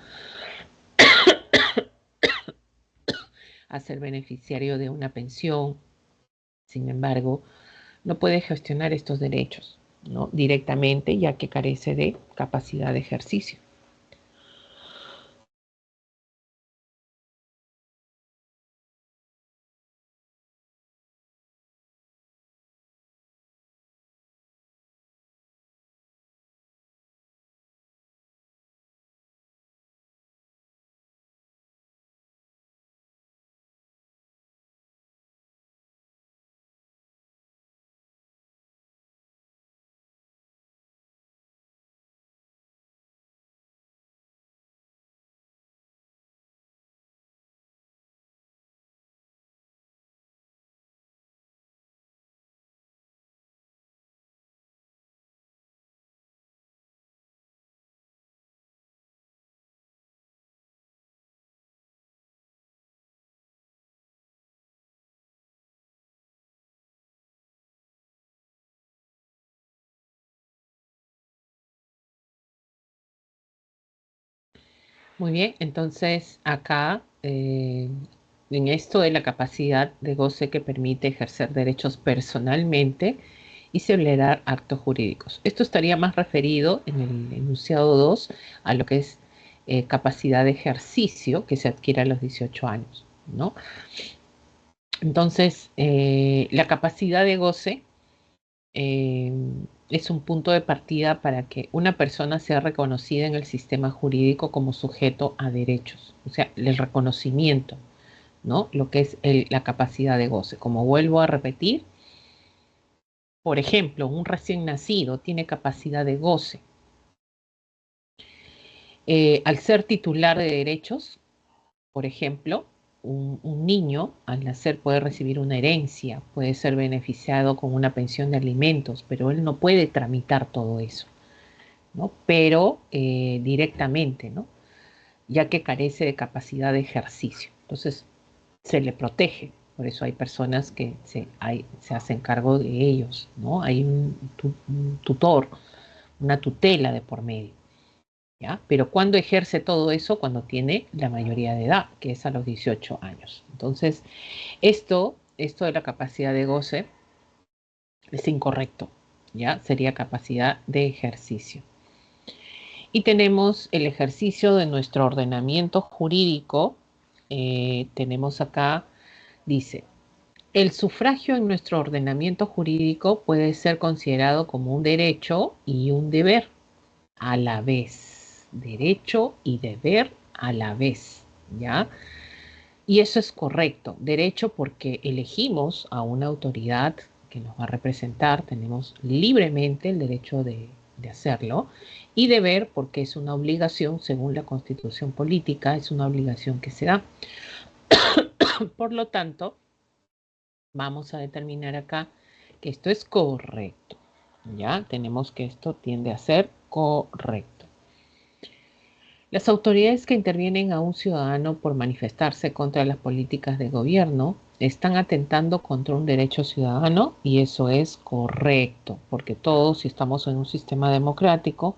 a ser beneficiario de una pensión. Sin embargo, no puede gestionar estos derechos, ¿no? Directamente, ya que carece de capacidad de ejercicio. Muy bien, entonces acá en esto de la capacidad de goce que permite ejercer derechos personalmente y celebrar actos jurídicos. Esto estaría más referido en el enunciado 2 a lo que es capacidad de ejercicio que se adquiere a los 18 años, ¿no? Entonces, la capacidad de goce eh, es un punto de partida para que una persona sea reconocida en el sistema jurídico como sujeto a derechos, o sea, el reconocimiento, ¿no? Lo que es la capacidad de goce. Como vuelvo a repetir, por ejemplo, un recién nacido tiene capacidad de goce. Al ser titular de derechos, por ejemplo, un niño al nacer puede recibir una herencia, puede ser beneficiado con una pensión de alimentos, pero él no puede tramitar todo eso, ¿no? Pero directamente, ¿no? Ya que carece de capacidad de ejercicio. Entonces, se le protege. Por eso hay personas que se hacen cargo de ellos, ¿no? Hay un tutor, una tutela de por medio, ¿ya? Pero ¿cuándo ejerce todo eso? Cuando tiene la mayoría de edad, que es a los 18 años. Entonces, esto de la capacidad de goce es incorrecto, ¿ya? Sería capacidad de ejercicio. Y tenemos el ejercicio de nuestro ordenamiento jurídico. Tenemos acá, dice, el sufragio en nuestro ordenamiento jurídico puede ser considerado como un derecho y un deber a la vez. Derecho y deber a la vez, ¿ya? Y eso es correcto. Derecho porque elegimos a una autoridad que nos va a representar, tenemos libremente el derecho de hacerlo. Y deber porque es una obligación, según la Constitución política, es una obligación que se da. Por lo tanto, vamos a determinar acá que esto es correcto. Ya tenemos que esto tiende a ser correcto. Las autoridades que intervienen a un ciudadano por manifestarse contra las políticas de gobierno están atentando contra un derecho ciudadano y eso es correcto, porque todos, si estamos en un sistema democrático,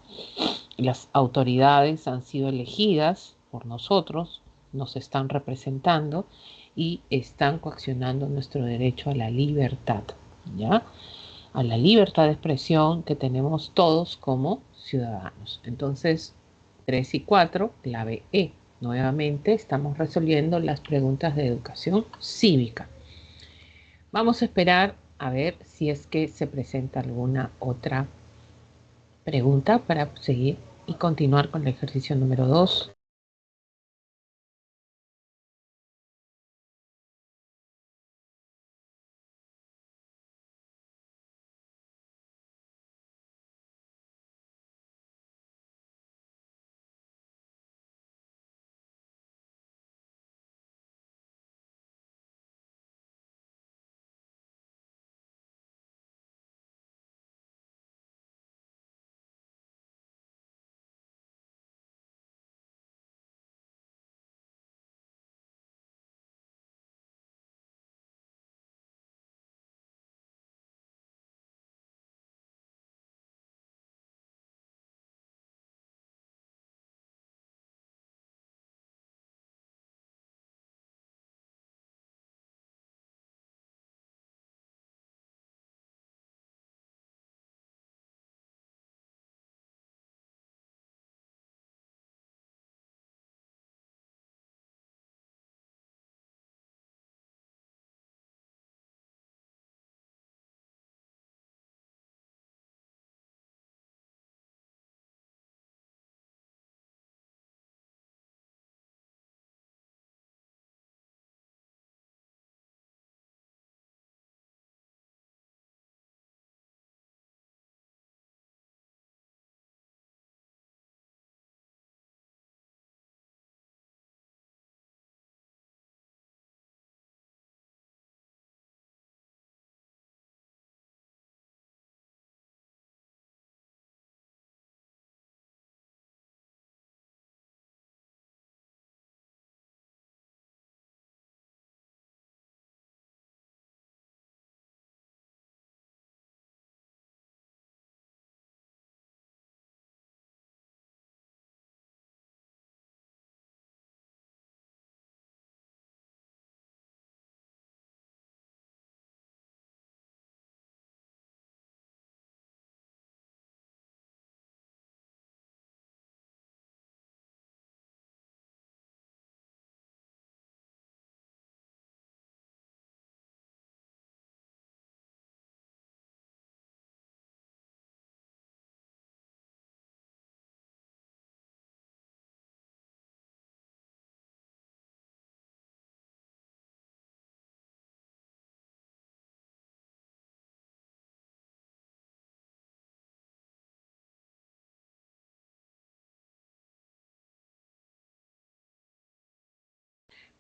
las autoridades han sido elegidas por nosotros, nos están representando y están coaccionando nuestro derecho a la libertad, ¿ya? A la libertad de expresión que tenemos todos como ciudadanos. Entonces, 3 y 4, clave E. Nuevamente estamos resolviendo las preguntas de educación cívica. Vamos a esperar a ver si es que se presenta alguna otra pregunta para seguir y continuar con el ejercicio número 2.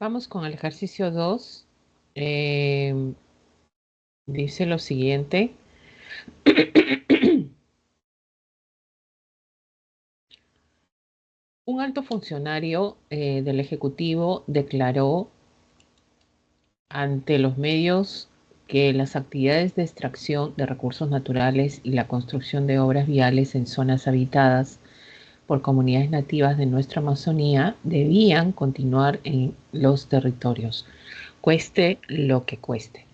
Vamos con el ejercicio 2. Dice lo siguiente. Un alto funcionario del Ejecutivo declaró ante los medios que las actividades de extracción de recursos naturales y la construcción de obras viales en zonas habitadas por comunidades nativas de nuestra Amazonía debían continuar en los territorios, cueste lo que cueste.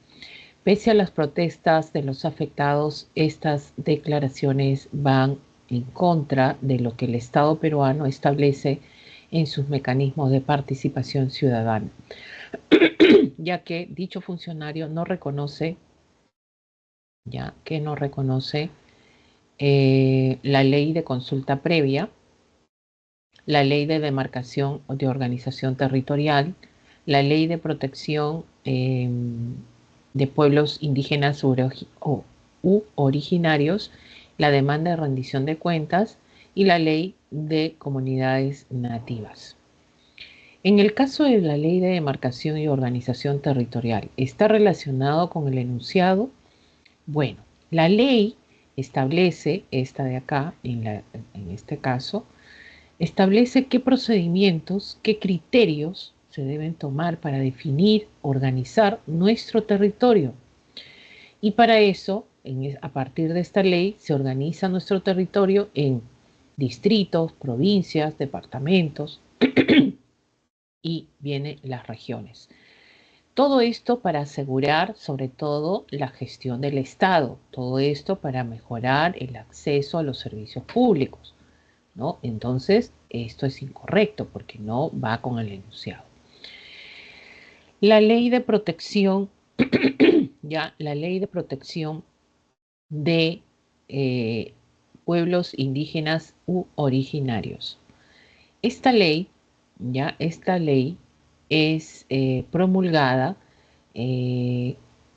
Pese a las protestas de los afectados, estas declaraciones van en contra de lo que el Estado peruano establece en sus mecanismos de participación ciudadana, ya que dicho funcionario no reconoce la ley de consulta previa, la ley de demarcación o de organización territorial, la ley de protección de pueblos indígenas u originarios, la demanda de rendición de cuentas y la ley de comunidades nativas. En el caso de la ley de demarcación y organización territorial, ¿está relacionado con el enunciado? Bueno, la ley establece, esta de acá, en este caso, establece qué procedimientos, qué criterios se deben tomar para definir, organizar nuestro territorio. Y para eso, a partir de esta ley, se organiza nuestro territorio en distritos, provincias, departamentos y vienen las regiones. Todo esto para asegurar, sobre todo, la gestión del Estado. Todo esto para mejorar el acceso a los servicios públicos, ¿no? Entonces, esto es incorrecto porque no va con el enunciado. La ley de protección, la ley de protección de pueblos indígenas u originarios. Esta ley es promulgada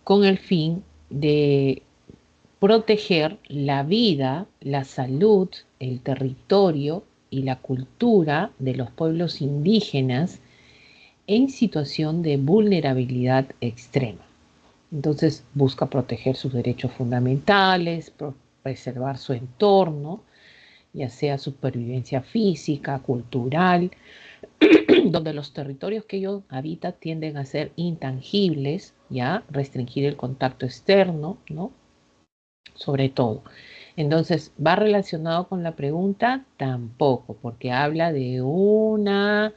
con el fin de proteger la vida, la salud, el territorio y la cultura de los pueblos indígenas en situación de vulnerabilidad extrema. Entonces busca proteger sus derechos fundamentales, preservar su entorno, ya sea supervivencia física, cultural, donde los territorios que ellos habitan tienden a ser intangibles, ya restringir el contacto externo, ¿no? Sobre todo. Entonces, ¿va relacionado con la pregunta? Tampoco, porque habla de un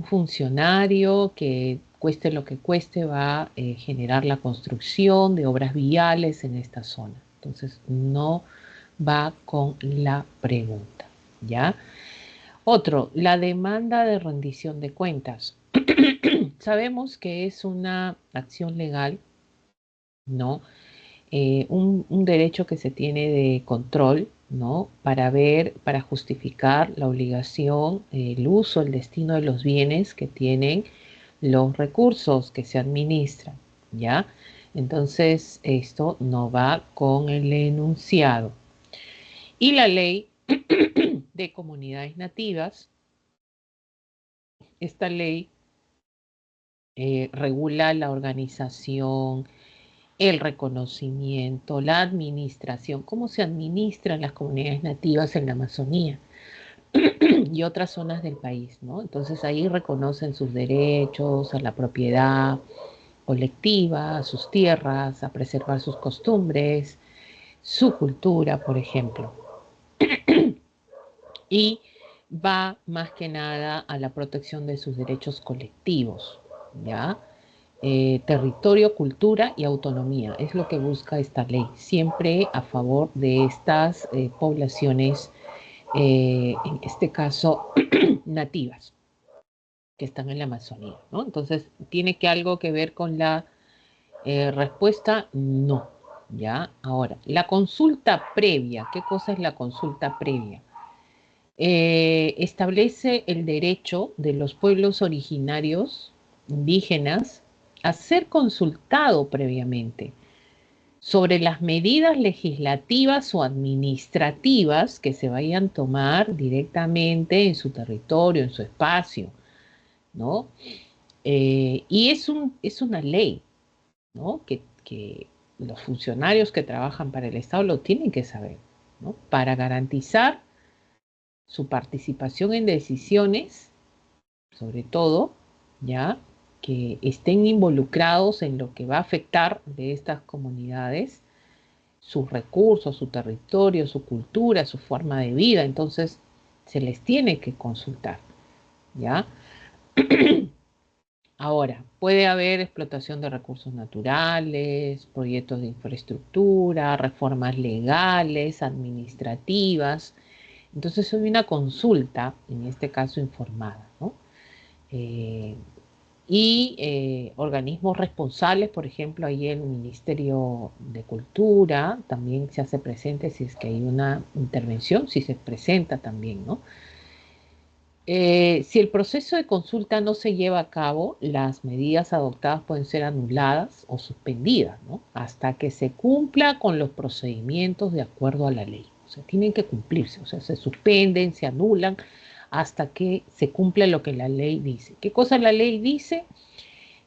funcionario que cueste lo que cueste va a generar la construcción de obras viales en esta zona. Entonces, no va con la pregunta, ¿ya? Otro, la demanda de rendición de cuentas. Sabemos que es una acción legal, ¿no? Un derecho que se tiene de control, ¿no? Para justificar la obligación, el uso, el destino de los bienes que tienen los recursos que se administran, ¿ya? Entonces, esto no va con el enunciado. Y la ley de comunidades nativas, esta ley regula la organización, el reconocimiento, la administración, cómo se administran las comunidades nativas en la Amazonía y otras zonas del país, ¿no? Entonces ahí reconocen sus derechos a la propiedad colectiva, a sus tierras, a preservar sus costumbres, su cultura, por ejemplo. Y va más que nada a la protección de sus derechos colectivos, ¿ya? Territorio, cultura y autonomía. Es lo que busca esta ley, siempre a favor de estas poblaciones, en este caso nativas, que están en la Amazonía, ¿no? Entonces, ¿tiene algo que ver con la respuesta? No, ¿ya? Ahora, la consulta previa. ¿Qué cosa es la consulta previa? Establece el derecho de los pueblos originarios indígenas a ser consultado previamente sobre las medidas legislativas o administrativas que se vayan a tomar directamente en su territorio, en su espacio, ¿no? Y es una ley, ¿no? Que los funcionarios que trabajan para el Estado lo tienen que saber, ¿no? Para garantizar su participación en decisiones, sobre todo, ya que estén involucrados en lo que va a afectar de estas comunidades, sus recursos, su territorio, su cultura, su forma de vida. Entonces, se les tiene que consultar, ¿ya? Ahora, puede haber explotación de recursos naturales, proyectos de infraestructura, reformas legales, administrativas. Entonces, hay una consulta, en este caso informada, ¿no? Eh, organismos responsables, por ejemplo, ahí el Ministerio de Cultura también se hace presente si es que hay una intervención, si se presenta también, ¿no? Si el proceso de consulta no se lleva a cabo, las medidas adoptadas pueden ser anuladas o suspendidas, ¿no? Hasta que se cumpla con los procedimientos de acuerdo a la ley. O sea, tienen que cumplirse, o sea, se suspenden, se anulan hasta que se cumpla lo que la ley dice. ¿Qué cosa la ley dice?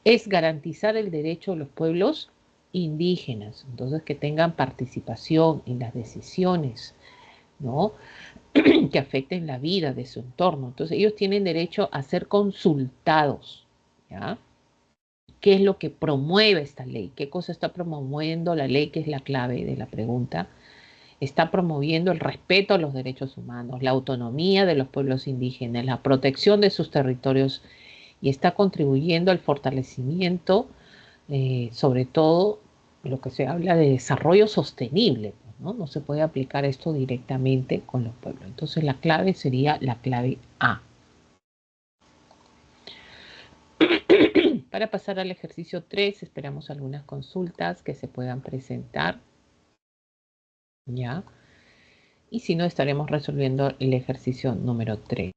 Es garantizar el derecho de los pueblos indígenas, entonces que tengan participación en las decisiones, ¿no? Que afecten la vida de su entorno. Entonces ellos tienen derecho a ser consultados, ¿ya? ¿Qué es lo que promueve esta ley? ¿Qué cosa está promoviendo la ley, que es la clave de la pregunta? Está promoviendo el respeto a los derechos humanos, la autonomía de los pueblos indígenas, la protección de sus territorios y está contribuyendo al fortalecimiento, sobre todo lo que se habla de desarrollo sostenible, ¿no? No se puede aplicar esto directamente con los pueblos. Entonces la clave sería la clave A. Para pasar al ejercicio 3, esperamos algunas consultas que se puedan presentar, ¿ya? Y si no, estaremos resolviendo el ejercicio número 3.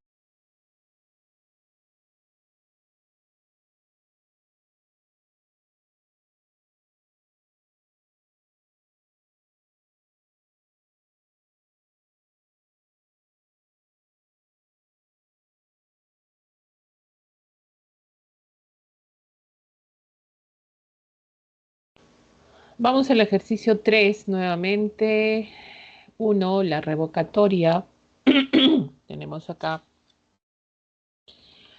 Vamos al ejercicio 3 nuevamente. 1, la revocatoria. Tenemos acá.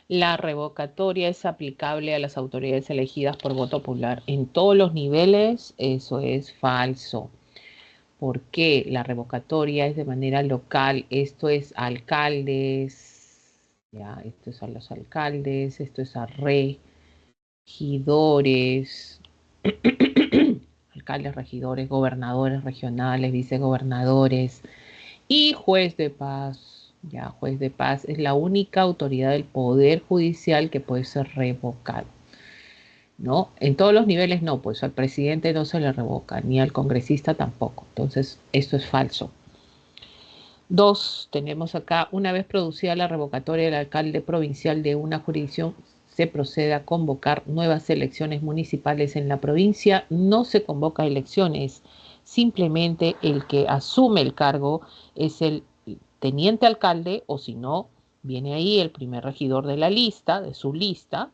La revocatoria es aplicable a las autoridades elegidas por voto popular en todos los niveles. Eso es falso. ¿Por qué? La revocatoria es de manera local. Esto es alcaldes, ya, esto es a los alcaldes, esto es a regidores, alcaldes, regidores, gobernadores regionales, vicegobernadores y juez de paz. Ya, juez de paz es la única autoridad del Poder Judicial que puede ser revocado, ¿no? En todos los niveles no, pues al presidente no se le revoca, ni al congresista tampoco. Entonces, esto es falso. 2, tenemos acá, una vez producida la revocatoria del alcalde provincial de una jurisdicción, se procede a convocar nuevas elecciones municipales en la provincia. No se convoca elecciones, simplemente el que asume el cargo es el teniente alcalde, o si no, viene ahí el primer regidor de la lista, de su lista,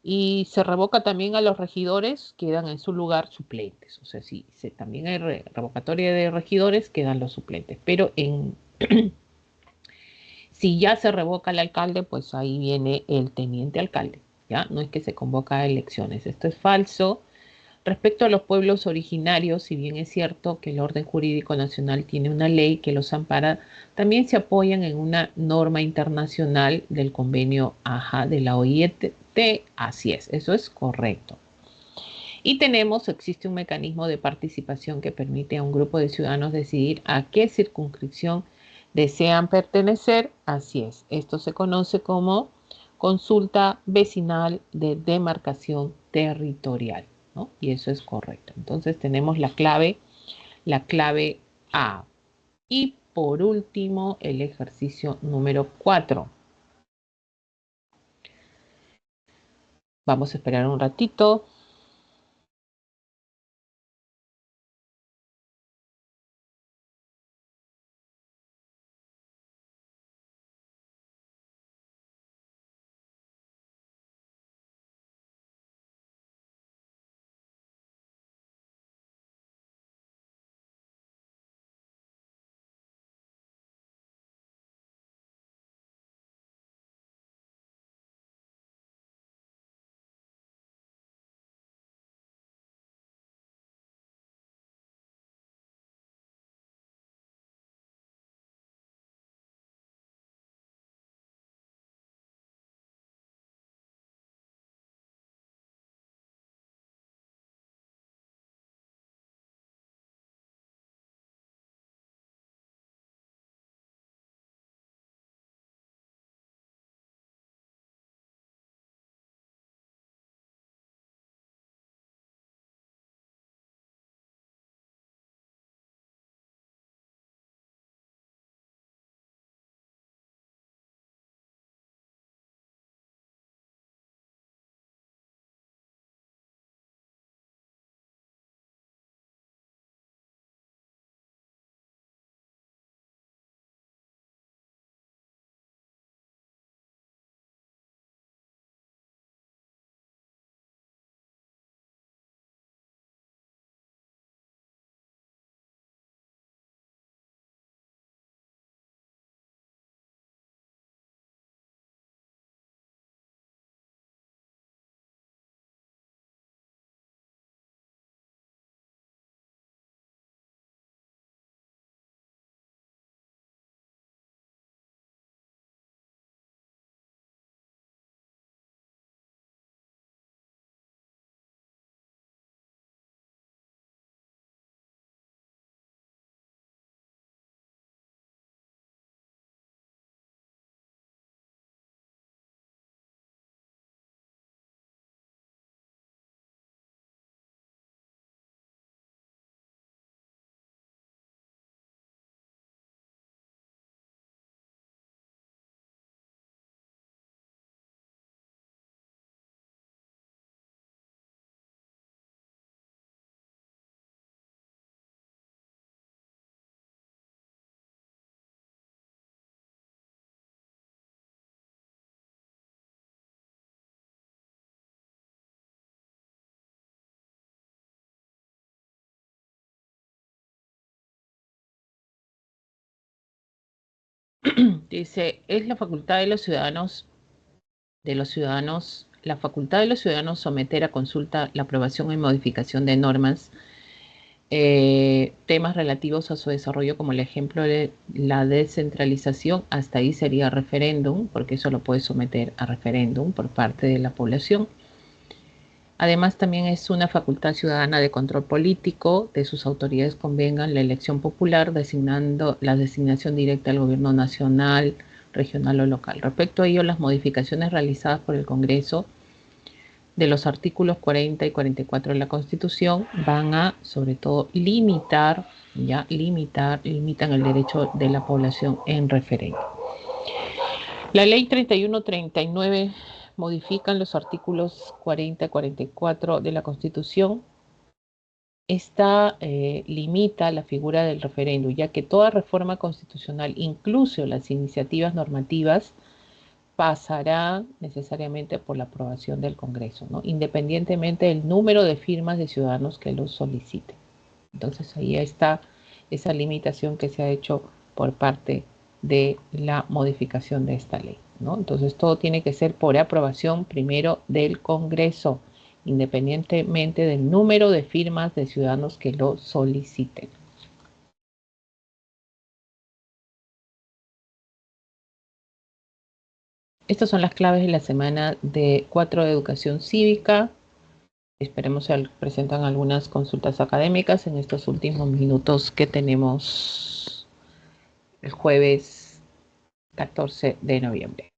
y se revoca también a los regidores, quedan en su lugar suplentes. O sea, si también hay revocatoria de regidores, quedan los suplentes. Pero si ya se revoca el alcalde, pues ahí viene el teniente alcalde. ¿Ya? No es que se convoca a elecciones. Esto es falso. Respecto a los pueblos originarios, si bien es cierto que el orden jurídico nacional tiene una ley que los ampara, también se apoyan en una norma internacional del convenio AJA de la OIT. Así es, eso es correcto. Y existe un mecanismo de participación que permite a un grupo de ciudadanos decidir a qué circunscripción desean pertenecer. Así es, esto se conoce como consulta vecinal de demarcación territorial, ¿no? Y eso es correcto. Entonces tenemos la clave A. Y por último, el ejercicio número 4. Vamos a esperar un ratito. Dice, es la facultad de los ciudadanos, la facultad de los ciudadanos someter a consulta la aprobación y modificación de normas, temas relativos a su desarrollo, como el ejemplo de la descentralización, hasta ahí sería referéndum, porque eso lo puede someter a referéndum por parte de la población. Además, también es una facultad ciudadana de control político, de sus autoridades convengan la elección popular, designando la designación directa al gobierno nacional, regional o local. Respecto a ello, las modificaciones realizadas por el Congreso de los artículos 40 y 44 de la Constitución van a, sobre todo, limitan el derecho de la población en referéndum. La ley 3139 modifican los artículos 40 y 44 de la Constitución. Esta limita la figura del referéndum, ya que toda reforma constitucional, incluso las iniciativas normativas, pasará necesariamente por la aprobación del Congreso, ¿no? Independientemente del número de firmas de ciudadanos que lo soliciten. Entonces ahí está esa limitación que se ha hecho por parte de la modificación de esta ley, ¿no? Entonces todo tiene que ser por aprobación primero del Congreso, independientemente del número de firmas de ciudadanos que lo soliciten. Estas son las claves de la semana de 4 de Educación Cívica. Esperemos se presentan algunas consultas académicas en estos últimos minutos que tenemos el jueves 14 de noviembre.